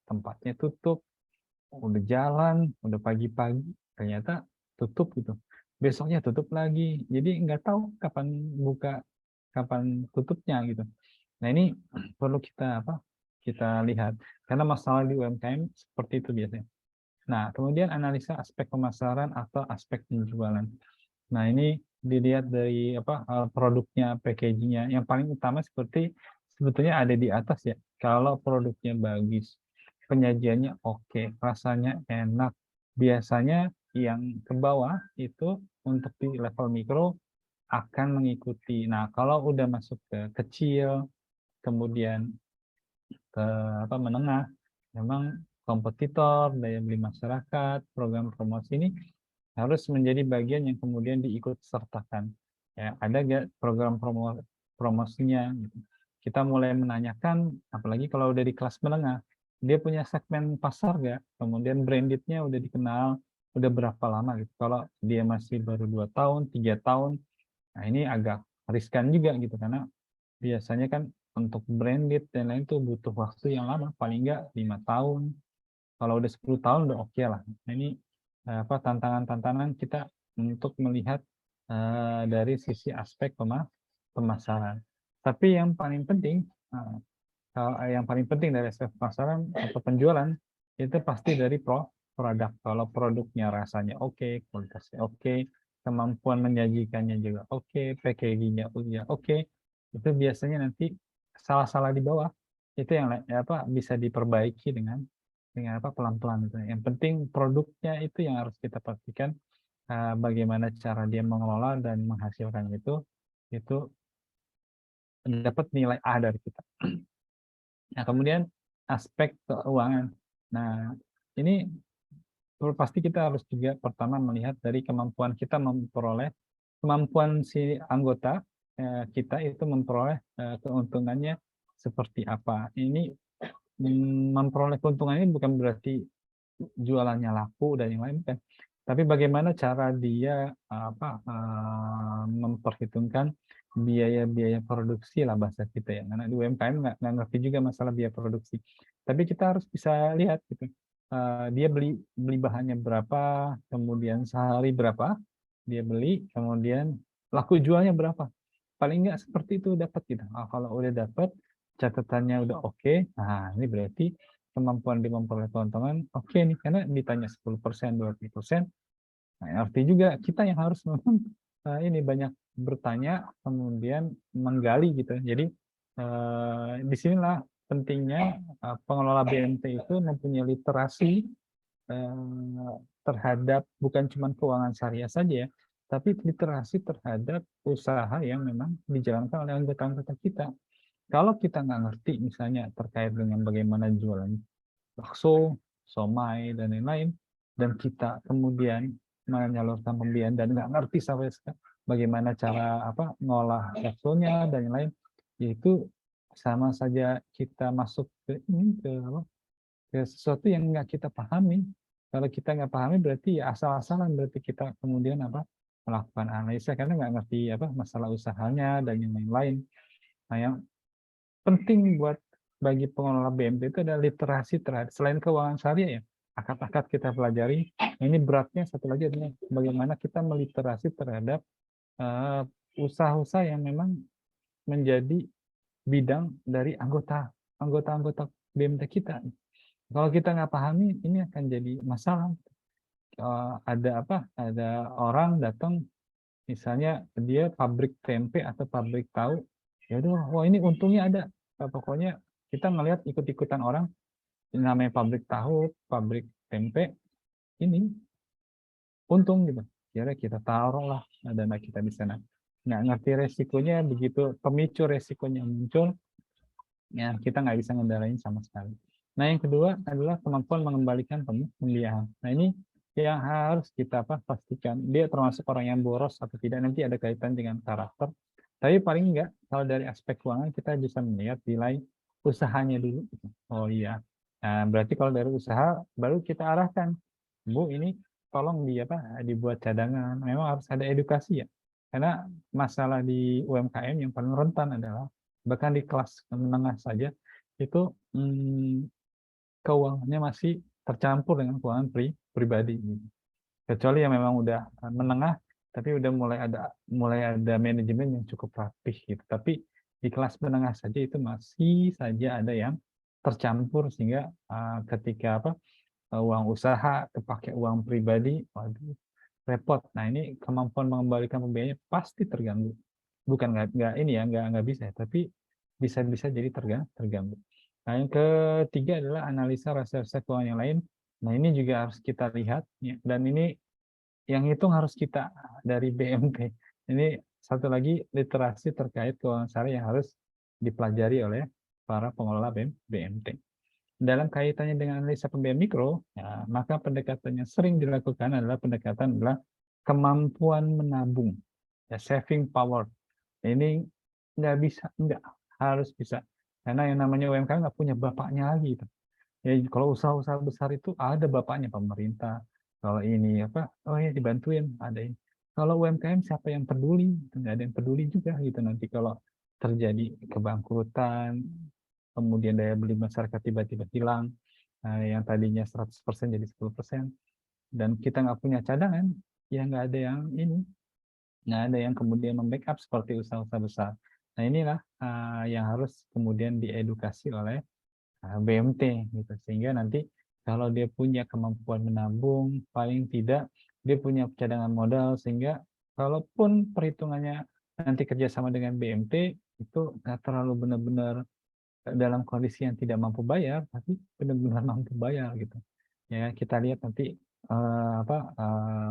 tempatnya tutup, udah jalan, udah pagi-pagi, ternyata tutup gitu. Besoknya tutup lagi, jadi nggak tahu kapan buka, kapan tutupnya gitu. Nah, ini perlu kita kita lihat, karena masalah di UMKM seperti itu biasanya. Nah, kemudian analisa aspek pemasaran atau aspek penjualan. Nah, ini dilihat dari produknya, packaging-nya. Yang paling utama seperti sebetulnya ada di atas ya. Kalau produknya bagus, penyajiannya oke, rasanya enak. Biasanya yang ke bawah itu untuk di level mikro akan mengikuti. Nah, kalau udah masuk ke kecil, kemudian ke menengah, memang kompetitor, daya beli masyarakat, program promosi ini harus menjadi bagian yang kemudian diikut sertakan. Ya, ada nggak program promosinya? Gitu. Kita mulai menanyakan, apalagi kalau udah di kelas menengah, dia punya segmen pasar nggak? Kemudian brandednya udah dikenal, udah berapa lama gitu. Kalau dia masih baru 2 tahun, 3 tahun, nah ini agak riskan juga gitu, karena biasanya kan untuk branded dan lain itu butuh waktu yang lama, paling nggak 5 tahun. Kalau udah 10 tahun udah oke lah. Nah, ini tantangan-tantangan kita untuk melihat dari sisi aspek pemasaran. Tapi yang paling penting, yang paling penting dari aspek pemasaran atau penjualan itu pasti dari produk. Kalau produknya rasanya oke, kualitasnya oke, kemampuan menyajikannya juga oke, packagingnya juga oke, itu biasanya nanti salah-salah di bawah itu yang bisa diperbaiki dengan pelan-pelan gitu. Yang penting produknya itu yang harus kita pastikan bagaimana cara dia mengelola dan menghasilkan itu dapat nilai A dari kita. Nah, kemudian aspek keuangan. Nah, ini pasti kita harus juga pertama melihat dari kemampuan kita memperoleh, kemampuan si anggota kita itu memperoleh keuntungannya seperti apa. Ini memperoleh keuntungan ini bukan berarti jualannya laku dan yang lain, bukan. Tapi bagaimana cara dia memperhitungkan biaya-biaya produksi lah bahasa kita ya. Karena di UMKM nggak ngerti juga masalah biaya produksi. Tapi kita harus bisa lihat gitu. Dia beli bahannya berapa, kemudian sehari berapa dia beli, kemudian laku jualnya berapa. Paling nggak seperti itu dapat gitu. Kalau udah dapat, catatannya udah oke, nah ini berarti kemampuan dia memperoleh keuntungan oke nih, karena ditanya 10%, 20%. Nah, arti juga kita yang harus ini banyak bertanya, kemudian menggali gitu. Jadi disinilah pentingnya pengelola BMT itu mempunyai literasi terhadap bukan cuma keuangan syariah saja ya, tapi literasi terhadap usaha yang memang dijalankan oleh anggota-anggota kita. Kalau kita nggak ngerti misalnya terkait dengan bagaimana jualan bakso, somai, dan lain-lain, dan kita kemudian menyalurkan pembiayaan dan nggak ngerti sampai bagaimana cara ngolah baksonya dan lain-lain, yaitu sama saja kita masuk ke ini ke sesuatu yang nggak kita pahami. Kalau kita nggak pahami berarti ya asal-asalan, berarti kita kemudian melakukan analisa karena nggak ngerti masalah usahanya dan yang lain-lain. Nah, yang penting buat bagi pengelola BMT itu adalah literasi terhadap selain keuangan syariah ya, akad-akad kita pelajari. Ini beratnya satu lagi adalah bagaimana kita meliterasi terhadap usaha-usaha yang memang menjadi bidang dari anggota-anggota BMT kita. Kalau kita nggak pahami, ini akan jadi masalah. Ada orang datang, misalnya dia pabrik tempe atau pabrik tahu, ya udah, wah ini untungnya ada. Pokoknya kita ngelihat ikut-ikutan orang, ini namanya pabrik tahu, pabrik tempe, ini untung gitu. Kira kita taruhlah dana kita di sana. Nggak ngerti resikonya, begitu pemicu resikonya muncul, ya kita nggak bisa ngendarain sama sekali. Nah yang kedua adalah kemampuan mengembalikan pembiayaan. Nah ini yang harus kita pastikan dia termasuk orang yang boros atau tidak, nanti ada kaitan dengan karakter. Tapi paling enggak kalau dari aspek keuangan kita bisa melihat nilai usahanya dulu. Oh iya, nah, berarti kalau dari usaha baru kita arahkan, Bu ini tolong dibuat cadangan. Memang harus ada edukasi ya, karena masalah di UMKM yang paling rentan adalah bahkan di kelas menengah saja itu keuangannya masih tercampur dengan keuangan pribadi. Kecuali yang memang udah menengah, tapi udah mulai ada manajemen yang cukup rapih gitu. Tapi di kelas menengah saja itu masih saja ada yang tercampur sehingga ketika uang usaha kepake uang pribadi, waduh, repot. Nah ini kemampuan mengembalikan pembiayaan pasti terganggu. Bukan nggak ini ya, nggak bisa, tapi bisa jadi terganggu. Nah yang ketiga adalah analisa rasa-rasa keuangan yang lain. Nah ini juga harus kita lihat ya, dan ini yang hitung harus kita dari BMT. Ini satu lagi literasi terkait keuangan syariah yang harus dipelajari oleh para pengelola BMT. Dalam kaitannya dengan analisa pembiayaan mikro, ya, maka pendekatan yang sering dilakukan adalah kemampuan menabung, ya, saving power. Ini nggak harus bisa, karena yang namanya UMKM nggak punya bapaknya lagi. Gitu. Ya, kalau usaha-usaha besar itu ada bapaknya pemerintah. Kalau ini oh ya dibantuin, ada ini. Kalau UMKM siapa yang peduli? Nggak ada yang peduli juga gitu nanti kalau terjadi kebangkrutan, kemudian daya beli masyarakat tiba-tiba hilang, yang tadinya 100% jadi 10%, dan kita nggak punya cadangan, ya nggak ada yang ini, nggak ada yang kemudian membackup seperti usaha-usaha besar. Nah inilah yang harus kemudian diedukasi oleh BMT gitu, sehingga nanti kalau dia punya kemampuan menabung, paling tidak dia punya cadangan modal, sehingga kalaupun perhitungannya nanti kerjasama dengan BMT itu nggak terlalu benar-benar dalam kondisi yang tidak mampu bayar, tapi benar-benar mampu bayar gitu. Ya kita lihat nanti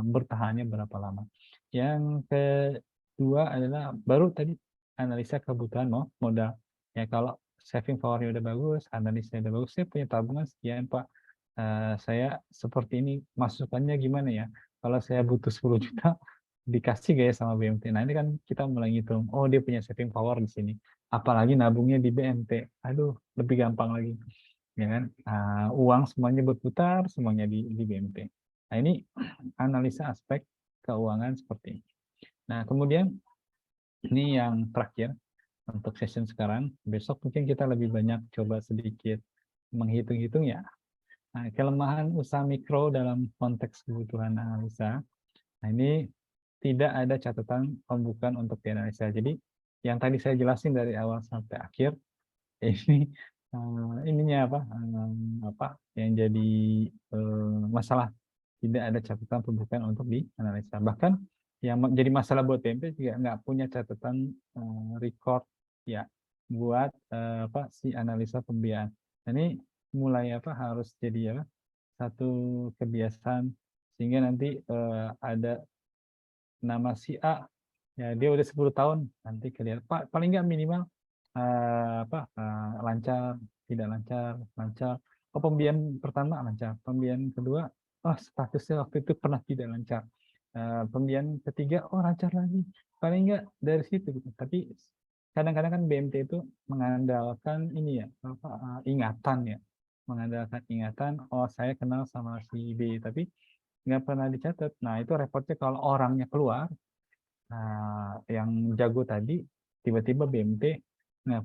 bertahannya berapa lama. Yang kedua adalah baru tadi analisa kebutuhan modal. Ya kalau saving power-nya udah bagus, analisanya udah bagus, saya punya tabungan sekian Pak. Saya seperti ini, masukannya gimana ya? Kalau saya butuh 10 juta, dikasih gak ya sama BMT? Nah ini kan kita mulai ngitung, oh dia punya saving power di sini. Apalagi nabungnya di BMT, aduh lebih gampang lagi. Ya kan? Uang semuanya berputar, semuanya di BMT. Nah ini analisa aspek keuangan seperti ini. Nah kemudian ini yang terakhir untuk session sekarang. Besok mungkin kita lebih banyak coba sedikit menghitung-hitung ya. Nah, kelemahan usaha mikro dalam konteks kebutuhan analisa. Nah, ini tidak ada catatan pembukaan untuk dianalisa. Jadi, yang tadi saya jelasin dari awal sampai akhir, ini ininya yang jadi masalah, tidak ada catatan pembukaan untuk dianalisa. Bahkan yang jadi masalah buat BMP juga nggak punya catatan record ya buat si analisa pembiayaan. Ini mulai harus jadi satu kebiasaan, sehingga nanti ada nama si A ya, dia udah 10 tahun, nanti kelihatan Pak paling nggak minimal lancar, tidak lancar, lancar. Oh pembiayaan pertama lancar, pembiayaan kedua oh statusnya waktu itu pernah tidak lancar, pembiayaan ketiga oh lancar lagi, paling nggak dari situ gitu. Tapi kadang-kadang kan BMT itu mengandalkan ini ya ingatan ya, mengandalkan ingatan, oh saya kenal sama si B, tapi nggak pernah dicatat. Nah itu repotnya kalau orangnya keluar, yang jago tadi tiba-tiba BMT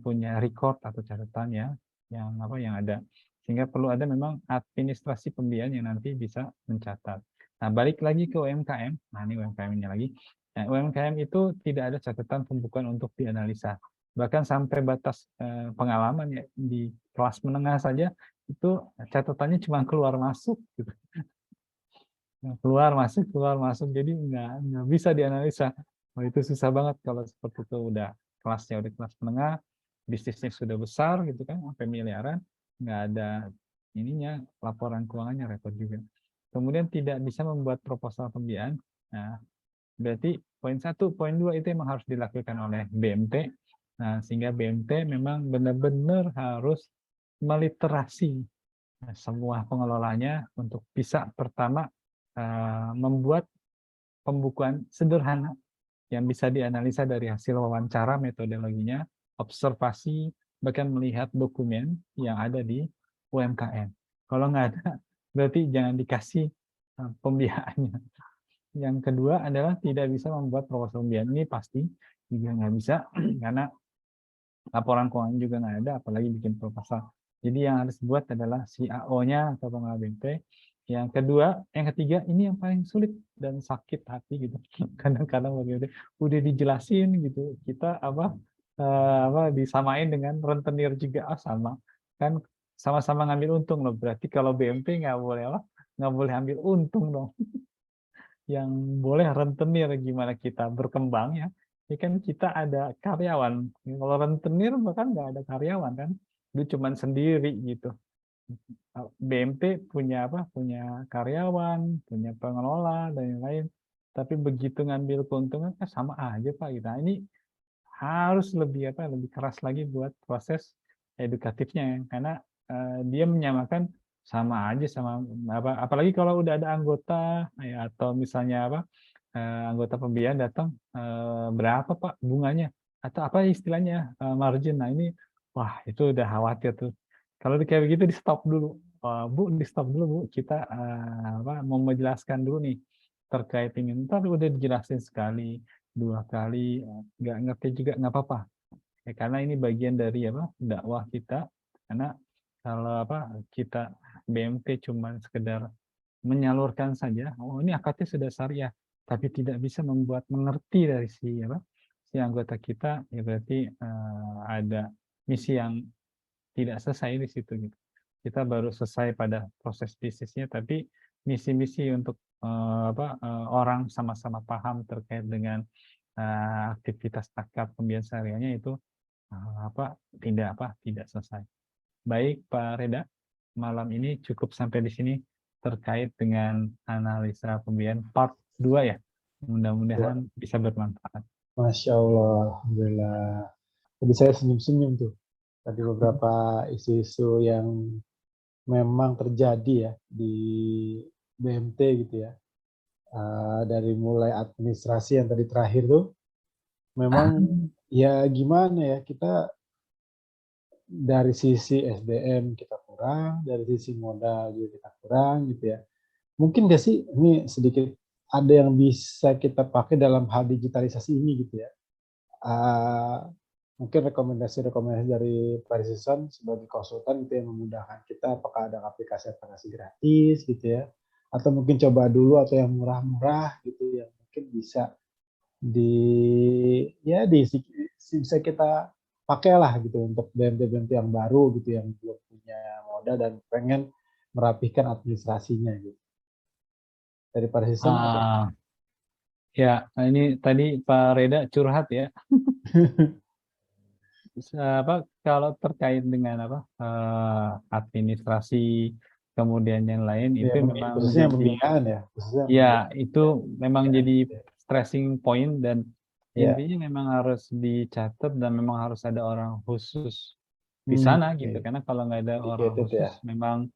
punya record atau catatan ya, yang ada. Sehingga perlu ada memang administrasi pembiayaan yang nanti bisa mencatat. Nah, balik lagi ke UMKM. Nah, ini UMKM-nya lagi. Nah, UMKM itu tidak ada catatan pembukuan untuk dianalisa. Bahkan sampai batas pengalaman ya, di kelas menengah saja itu catatannya cuma keluar masuk gitu. Keluar masuk, jadi nggak bisa dianalisa. Oh, itu susah banget kalau seperti itu, udah kelas menengah, bisnisnya sudah besar gitu kan, sampai miliaran, nggak ada ininya, laporan keuangannya repot juga. Kemudian tidak bisa membuat proposal pembiayaan. Nah, berarti poin 1, poin 2 itu memang harus dilakukan oleh BMT. Nah, sehingga BMT memang benar-benar harus meliterasi semua pengelolanya untuk bisa pertama membuat pembukuan sederhana yang bisa dianalisa dari hasil wawancara, metodologinya, observasi, bahkan melihat dokumen yang ada di UMKM. Kalau nggak ada, berarti jangan dikasih pembiayaannya. Yang kedua adalah tidak bisa membuat proposal pembiayaan. Ini pasti juga nggak bisa, karena laporan keuangan juga nggak ada, apalagi bikin proposal. Jadi yang harus buat adalah CAO-nya atau pengelola BMT. Yang kedua, yang ketiga, ini yang paling sulit dan sakit hati gitu. Kadang-kadang udah dijelasin gitu, kita disamain dengan rentenir juga, sama kan, sama-sama ngambil untung loh. Berarti kalau BMT nggak boleh ambil untung dong. Yang boleh rentenir, gimana kita berkembang ya. Ini kan kita ada karyawan. Kalau rentenir bahkan nggak ada karyawan kan, dia cuma sendiri gitu. BMT punya punya karyawan, punya pengelola dan lain-lain. Tapi begitu ngambil keuntungan kan sama aja Pak. Gitu. Nah, ini harus lebih lebih keras lagi buat proses edukatifnya, karena dia menyamakan sama aja sama apalagi kalau udah ada anggota ya, atau misalnya anggota pembiayaan datang, berapa Pak bunganya atau apa istilahnya margin. Nah, ini wah itu udah khawatir tuh. Kalau kayak begitu di stop dulu. Bu, di stop dulu Bu, kita mau menjelaskan dulu nih terkait ini. Ntar udah dijelasin sekali, 2 kali, nggak ngerti juga nggak apa-apa. Ya, karena ini bagian dari dakwah kita. Karena kalau kita BMT cuma sekedar menyalurkan saja, oh ini akadnya sudah syariah, tapi tidak bisa membuat mengerti dari si anggota kita, ya berarti ada misi yang tidak selesai di situ gitu. Kita baru selesai pada proses bisnisnya, tapi misi-misi untuk orang sama-sama paham terkait dengan aktivitas akad pembiayaan syariahnya itu tidak selesai. Baik Pak Reda, malam ini cukup sampai di sini terkait dengan analisa pembiayaan part 2 ya. Mudah-mudahan bisa bermanfaat. Masya Allah, Alhamdulillah. Tadi saya senyum-senyum tuh. Tadi beberapa isu-isu yang memang terjadi ya di BMT gitu ya. Dari mulai administrasi yang tadi terakhir tuh, memang ya gimana ya, kita dari sisi SDM kita kurang, dari sisi modal juga kita kurang gitu ya. Mungkin nggak sih ini sedikit ada yang bisa kita pakai dalam hal digitalisasi ini gitu ya. Mungkin rekomendasi-rekomendasi dari Pak Rizwan sebagai konsultan itu yang memudahkan kita, apakah ada aplikasi gratis gitu ya, atau mungkin coba dulu atau yang murah-murah gitu yang mungkin bisa bisa kita pakailah gitu untuk BMT-BMT yang baru gitu yang belum punya modal dan pengen merapihkan administrasinya gitu. Dari Pak Rizwan ada? Ya, ini tadi Pak Reda curhat ya. Kalau terkait dengan administrasi kemudian yang lain Ya, itu memang khususnya jadi pembinaan ya, khususnya ya itu memang pembinaan. jadi stressing point, dan Ya, intinya memang harus dicatat dan memang harus ada orang khusus di sana gitu, karena kalau nggak ada orang dedicated ya. khusus memang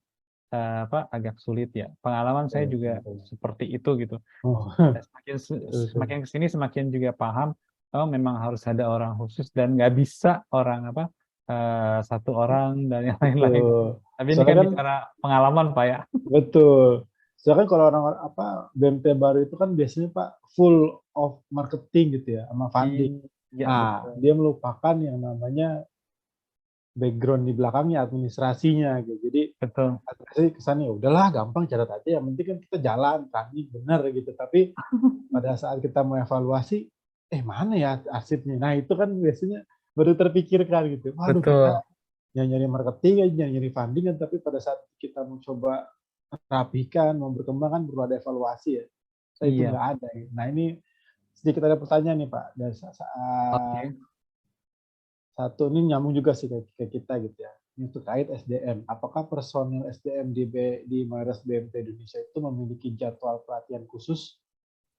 agak sulit ya. Pengalaman saya juga seperti itu gitu. Oh, Semakin kesini semakin juga paham, memang harus ada orang khusus dan nggak bisa orang satu orang dan yang lain-lain. betul. Tapi ini Soalnya kan kan bicara pengalaman Pak ya. betul. Soalnya kan kalau orang BMT baru itu kan biasanya Pak full of marketing gitu ya sama funding. Iya Nah, betul. dia melupakan yang namanya background di belakangnya, administrasinya gitu. Jadi betul. administrasi kesannya udahlah gampang catat aja, yang penting kan kita jalan, running benar gitu. Tapi pada saat kita mau evaluasi, mana ya arsipnya? Nah itu kan biasanya baru terpikirkan gitu. Waduh kita Betul. nyari marketing, nyari funding kan, tapi pada saat kita mau coba rapikan, mau berkembang kan perlu ada evaluasi ya. Itu Iya. nggak ada. Ya. Nah ini sedikit ada pertanyaan nih Pak. Dan Oke. satu ini nyambung juga sih ke kita gitu ya. Ini terkait SDM. Apakah personil SDM di Mayoritas BMT Indonesia itu memiliki jadwal pelatihan khusus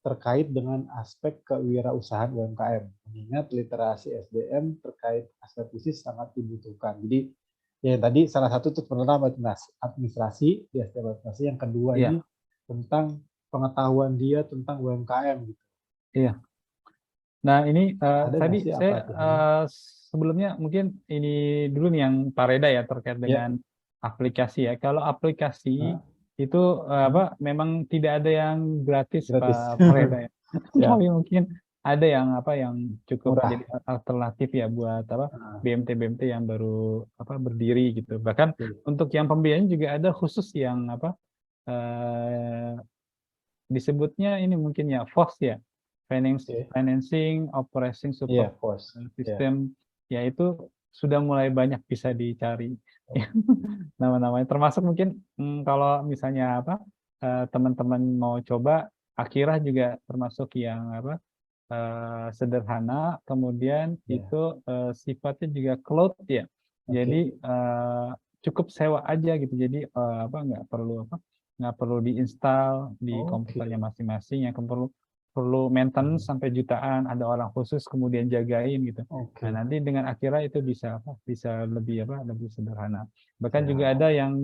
terkait dengan aspek kewirausahaan UMKM? Mengingat literasi SDM terkait aspek bisnis sangat dibutuhkan. Jadi ya tadi salah satu itu pertama administrasi di SDM administrasi, yang kedua Iya. ini tentang pengetahuan dia tentang UMKM gitu. Iya. Nah, ini Ada nggak tadi sih apa saya tuh? sebelumnya mungkin ini dulu nih yang Pak Reda ya terkait Ya, dengan aplikasi ya. Kalau aplikasi nah, itu apa memang tidak ada yang gratis gratis. Pak Reda ya. Ya, Tapi mungkin ada yang apa yang cukup murah. jadi alternatif ya buat apa Nah, BMT-BMT yang baru apa berdiri gitu. Bahkan oke. untuk yang pembiayaan juga ada khusus yang apa eh, disebutnya ini mungkin ya FOS ya, Oke. Financing Operation Iya, Support pos. Ya. System, yaitu sudah mulai banyak bisa dicari Oh, nama-namanya. Termasuk mungkin kalau misalnya apa teman-teman mau coba, Akira juga termasuk yang apa sederhana, kemudian ya. itu sifatnya juga cloud ya. Oke. Jadi cukup sewa aja gitu. Jadi apa nggak perlu diinstal di Oke. komputernya masing-masing. Yang perlu perlu maintenance Hmm, sampai jutaan, ada orang khusus kemudian jagain gitu. Nah, oke. nanti dengan Akira itu bisa apa? Bisa lebih apa? Lebih sederhana. Bahkan juga Ya. ada yang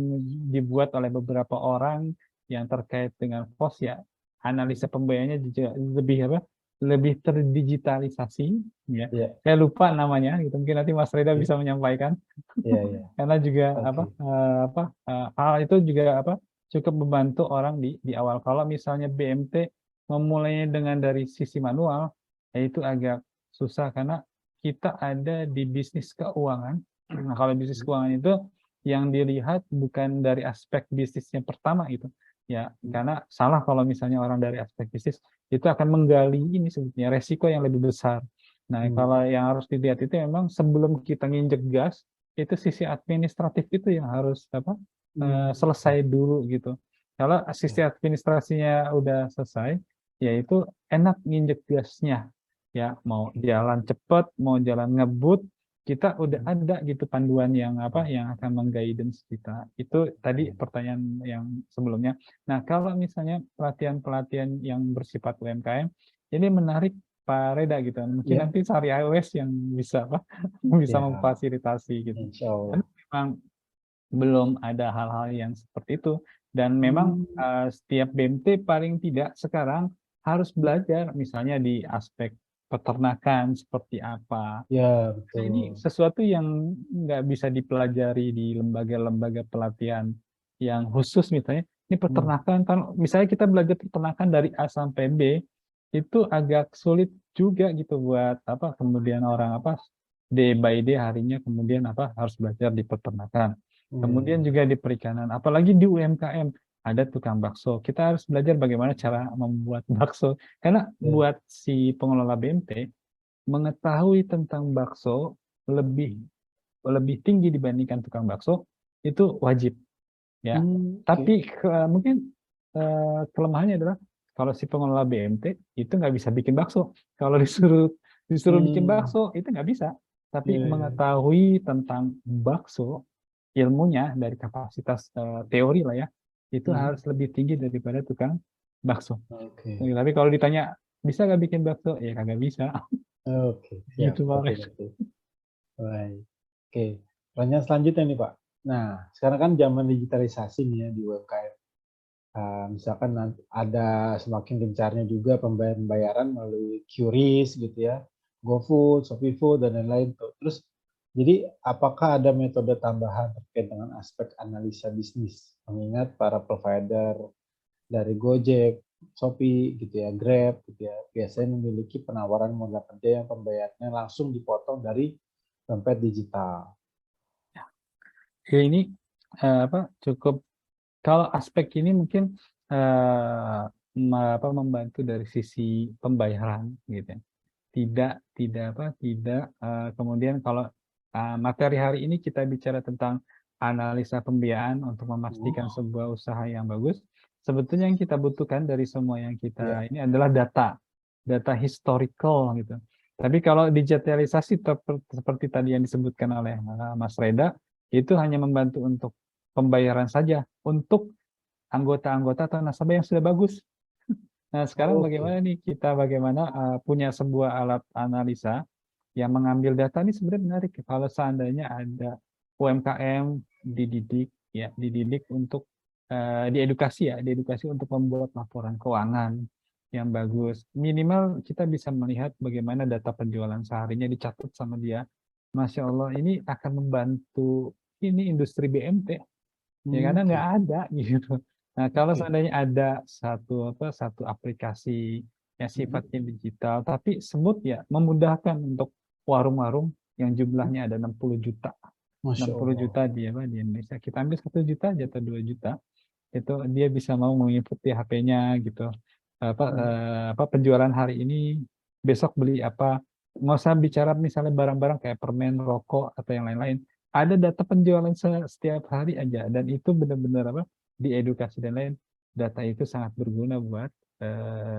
dibuat oleh beberapa orang yang terkait dengan pos ya. Analisa pembayarannya juga lebih apa? Lebih terdigitalisasi ya. Ya. Saya lupa namanya gitu. Mungkin nanti Mas Reda Oke. bisa menyampaikan Iya, iya. karena juga Oke. hal itu juga apa cukup membantu orang di awal. Kalau misalnya BMT memulainya dengan dari sisi manual, ya itu agak susah karena kita ada di bisnis keuangan. Nah, kalau bisnis keuangan itu yang dilihat bukan dari aspek bisnisnya pertama gitu. Ya, karena salah kalau misalnya orang dari aspek bisnis itu akan menggali ini sebetulnya resiko yang lebih besar. Nah, Hmm, kalau yang harus dilihat itu memang sebelum kita nginjek gas, itu sisi administratif itu yang harus apa oke. selesai dulu gitu. Kalau sisi Ya. administrasinya udah selesai, ya itu enak nginjek gasnya. Ya, mau Oke. jalan cepat, mau jalan ngebut, kita udah Hmm, ada gitu panduan yang apa ya. yang akan mengguidance kita. Itu tadi Oke. pertanyaan yang sebelumnya. Nah, kalau misalnya pelatihan-pelatihan yang bersifat UMKM, ini menarik Pak Reda gitu. Mungkin Ya. nanti cari iOS yang bisa apa bisa Ya. memfasilitasi gitu. Insya Karena Allah. memang belum ada hal-hal yang seperti itu. Dan memang Hmm, setiap BMT paling tidak sekarang harus belajar misalnya di aspek peternakan seperti apa. ya, Nah, ini betul. sesuatu yang nggak bisa dipelajari di lembaga-lembaga pelatihan yang khusus misalnya. Ini Hmm, peternakan, kan misalnya kita belajar peternakan dari A sampai B, itu agak sulit juga gitu buat apa kemudian orang apa day by day harinya kemudian apa harus belajar di peternakan. Kemudian hmm, juga di perikanan, apalagi di UMKM ada tukang bakso. Kita harus belajar bagaimana cara membuat bakso. Karena ya. buat si pengelola BMT mengetahui tentang bakso lebih lebih tinggi dibandingkan tukang bakso itu wajib ya. Oke. Tapi mungkin kelemahannya adalah kalau si pengelola BMT itu nggak bisa bikin bakso. Kalau disuruh disuruh bikin Hmm, bakso itu nggak bisa. Tapi ya, ya. mengetahui tentang bakso ilmunya dari kapasitas teori lah ya itu Hmm, harus lebih tinggi daripada tukang bakso. oke. Tapi kalau ditanya bisa nggak bikin bakso ya kagak bisa. Oke, siap. Gitu Oke, Pak. oke. Baik. Oke. Pertanyaan selanjutnya nih, Pak. Nah, sekarang kan zaman digitalisasi nih ya di UMKM. Misalkan ada semakin gencarnya juga pembayaran melalui QRIS gitu ya, GoFood, ShopeeFood, dan lain-lain tuh. Terus, jadi apakah ada metode tambahan terkait dengan aspek analisa bisnis? Mengingat para provider dari Gojek, Shopee gitu ya, Grab gitu ya, biasanya memiliki penawaran modal kerja yang pembayarannya langsung dipotong dari dompet digital. Ya ini cukup, kalau aspek ini mungkin membantu dari sisi pembayaran gitu ya. Tidak kemudian kalau materi hari ini kita bicara tentang analisa pembiayaan untuk memastikan sebuah usaha yang bagus. Sebetulnya yang kita butuhkan dari semua yang Ya. kita ini adalah data historical gitu. Tapi kalau digitalisasi seperti tadi yang disebutkan oleh Mas Reda, itu hanya membantu untuk pembayaran saja untuk anggota-anggota atau nasabah yang sudah bagus. Nah, sekarang Oke. bagaimana nih kita punya sebuah alat analisa yang mengambil data ini sebenarnya menarik. Kalau seandainya ada UMKM dididik untuk diedukasi untuk membuat laporan keuangan yang bagus. Minimal kita bisa melihat bagaimana data penjualan seharinya dicatat sama dia. Masya Allah, ini akan membantu ini industri BMT. Ya karena Oke. nggak ada gitu. Nah, kalau Oke. seandainya ada satu aplikasi yang sifatnya digital, tapi smooth ya, memudahkan untuk warung-warung yang jumlahnya ada 60 juta. Masya 60 Allah. juta di Indonesia. Kita ambil 1 juta aja atau 2 juta, itu dia bisa mau menginput di HP-nya gitu. Penjualan hari ini, besok beli apa. Nggak usah bicara misalnya barang-barang kayak permen, rokok, atau yang lain-lain. Ada data penjualan setiap hari aja, dan itu benar-benar diedukasi dan lain. Data itu sangat berguna buat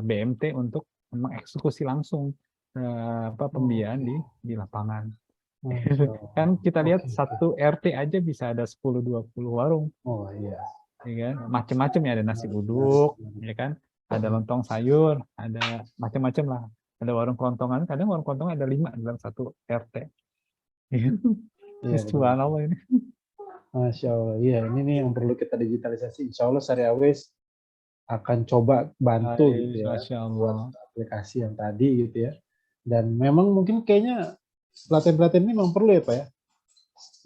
BMT untuk mengeksekusi langsung pembiayaan Oke. di lapangan. Masya Kan Allah. kita lihat Oke. satu RT aja bisa ada 10-20 warung, Oh iya. ya kan? Macam-macam ya, ada nasi Menarik, uduk, menarik. ya kan? Ada lontong sayur, ada macam-macam lah. Ada warung kelontongan, kadang warung kelontongan ada 5 dalam satu RT. Iya benar. Subhanallah ini. Masya Allah. Iya, ini nih yang perlu kita digitalisasi. Insya Allah Syariah Ways akan coba bantu gitu ya Masya buat Allah. aplikasi yang tadi gitu ya. Dan memang mungkin kayaknya pelatihan-pelatihan ini memang perlu ya Pak ya.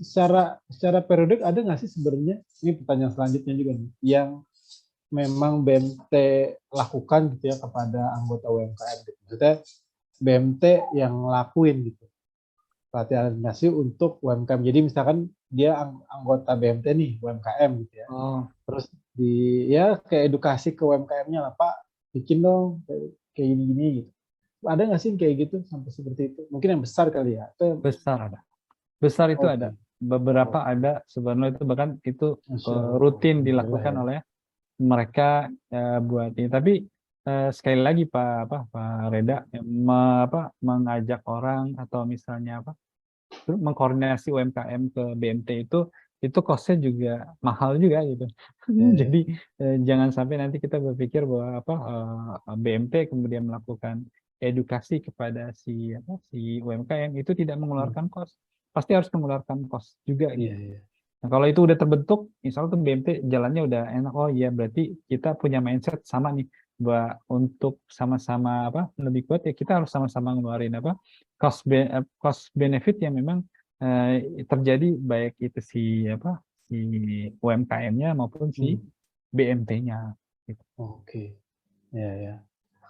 Secara periodik ada nggak sih sebenarnya, ini pertanyaan selanjutnya juga nih, yang memang BMT lakukan gitu ya kepada anggota UMKM gitu. Maksudnya BMT yang lakuin gitu pelatihan administrasi untuk UMKM. Jadi misalkan dia anggota BMT nih UMKM gitu ya. Oh, Terus ya kayak edukasi ke UMKM-nya lah Pak, bikin dong kayak gini-gini gitu. Ada nggak sih kayak gitu sampai seperti itu? Mungkin yang besar kali ya. Atau besar ada. Besar itu oke. ada. Beberapa Oh, ada sebenarnya, itu bahkan itu Masya Allah. rutin Alhamdulillah dilakukan ya. oleh mereka buat ini. Tapi sekali lagi Pak Reda, mengajak orang atau misalnya mengkoordinasi UMKM ke BMT itu cost-nya juga mahal juga gitu. Ya, ya. Jadi jangan sampai nanti kita berpikir bahwa BMT kemudian melakukan edukasi kepada si UMKM itu tidak Hmm. mengeluarkan cost. Pasti harus mengeluarkan cost juga Iya, gitu. iya. Nah, kalau itu udah terbentuk, misalnya tuh BMT jalannya udah enak, oh iya berarti kita punya mindset sama nih, bahwa untuk sama-sama lebih kuat ya kita harus sama-sama ngeluarin cost benefit yang memang terjadi, baik itu si UMKM-nya maupun si Hmm. BMT-nya. Gitu. Oke. Ya, ya.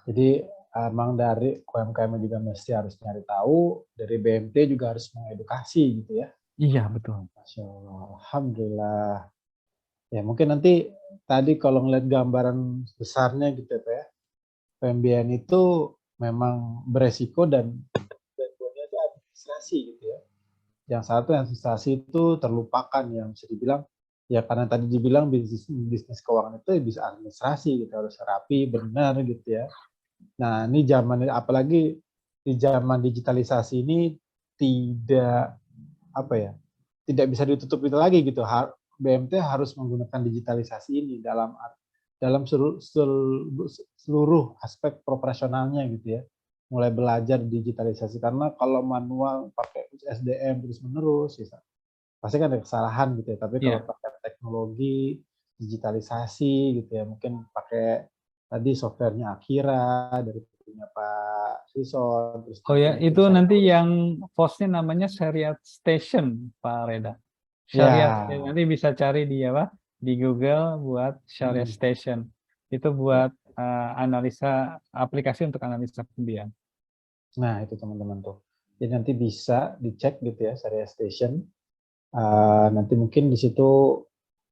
Jadi emang dari UMKM juga mesti harus nyari tahu, dari BMT juga harus mengedukasi gitu ya. Iya betul. Masya Allah, Alhamdulillah. Ya mungkin nanti tadi kalau ngeliat gambaran besarnya gitu ya Pak ya, pembiayaan itu memang beresiko dan kedua-duanya itu administrasi gitu ya. Yang satu administrasi itu terlupakan, yang bisa dibilang ya karena tadi dibilang bisnis bisnis keuangan itu ya bisa administrasi gitu, harus rapi, benar gitu ya. Nah, ini zaman apalagi di zaman digitalisasi ini tidak apa ya? Tidak bisa ditutup itu lagi gitu. BMT harus menggunakan digitalisasi ini dalam seluruh aspek operasionalnya gitu ya. Mulai belajar digitalisasi, karena kalau manual pakai SDM terus menerus ya, pasti kan ada kesalahan gitu ya. Tapi kalau Iya. pakai teknologi digitalisasi gitu ya, mungkin pakai tadi softwarenya Akira dari punya Pak Rison, terus Oh nanti ya, mungkin itu saya nanti yang postnya namanya Syariat Station, Pak Reda. Syariat, ya. nanti bisa cari di Google buat Syariat Hmm. Station. Itu Ya. buat analisa aplikasi untuk analisa pembiayaan. Nah, itu teman-teman tuh. Jadi nanti bisa dicek gitu ya, Syariah Station. Nanti mungkin di situ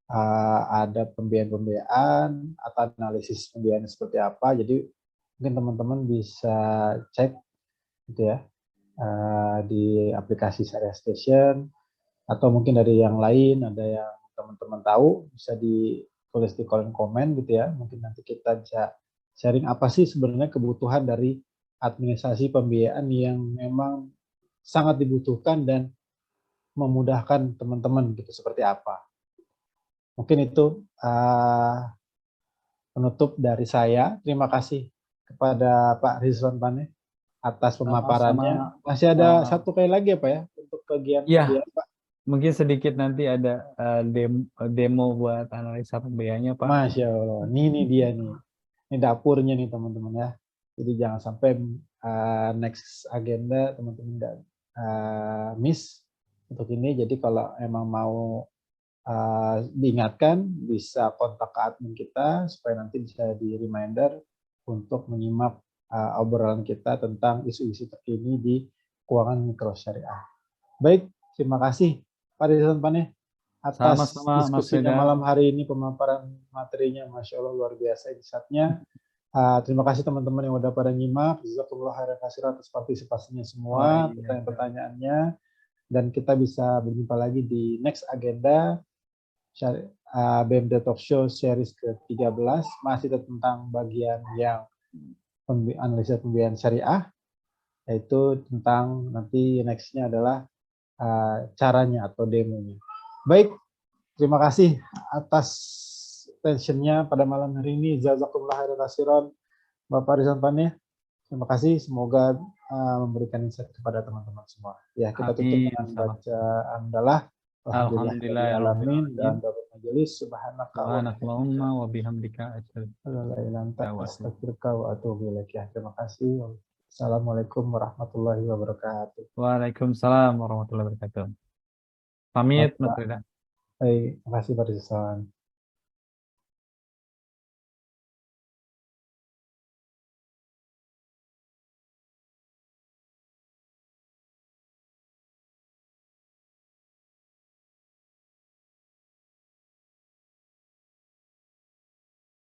ada pembiayaan-pembiayaan atau analisis pembiayaan seperti apa. Jadi mungkin teman-teman bisa cek gitu ya di aplikasi Syariah Station, atau mungkin dari yang lain ada yang teman-teman tahu bisa ditulis di kolom komen gitu ya. Mungkin nanti kita bisa sharing apa sih sebenarnya kebutuhan dari administrasi pembiayaan yang memang sangat dibutuhkan dan memudahkan teman-teman gitu seperti apa. Mungkin itu penutup dari saya. Terima kasih kepada Pak Rizwan Pane atas pemaparannya. Sama-sama. Masih ada satu kali lagi ya Pak ya untuk bagian Ya, pembiayaan Pak. mungkin sedikit nanti ada demo buat analisa pembiayanya, Pak. Masya Allah, ini dia nih. Ini dapurnya nih teman-teman ya. Jadi jangan sampai next agenda teman-teman nggak miss untuk ini. Jadi kalau emang mau diingatkan, bisa kontak ke admin kita supaya nanti bisa di reminder untuk menyimak obrolan kita tentang isu-isu terkini di keuangan mikro syariah. Baik, terima kasih Pak Rizwan Pane atas Sama-sama, Mas diskusinya Reda. malam hari ini, pemaparan materinya Masya Allah luar biasa insight-nya. Terima kasih teman-teman yang udah pada nyimak. Jazakumullah khairan katsiran atas partisipasinya Oh semua, iya. pertanyaan-pertanyaannya, dan kita bisa berjumpa lagi di next agenda BMD Talk Show series ke-13, masih tentang bagian yang analisa pembiayaan syariah, yaitu tentang nanti nextnya adalah caranya atau demonya. Baik, terima kasih atas attention-nya pada malam hari ini. Jazakumullah khairan katsiran Bapak Rizwan Pane. Terima kasih, semoga memberikan insight kepada teman-teman semua. Ya, kita tutup dengan baca hamdalah. Alhamdulillahirrahmanirrahim. Dan dapat majelis Subhanakallahumma wa bihamdika asyhadu an la ilaha illa anta Terima kasih. Assalamualaikum warahmatullahi wabarakatuh. Waalaikumsalam warahmatullahi wabarakatuh. Pamit, Mas Reda. Baik, terima kasih Pak Rizwan.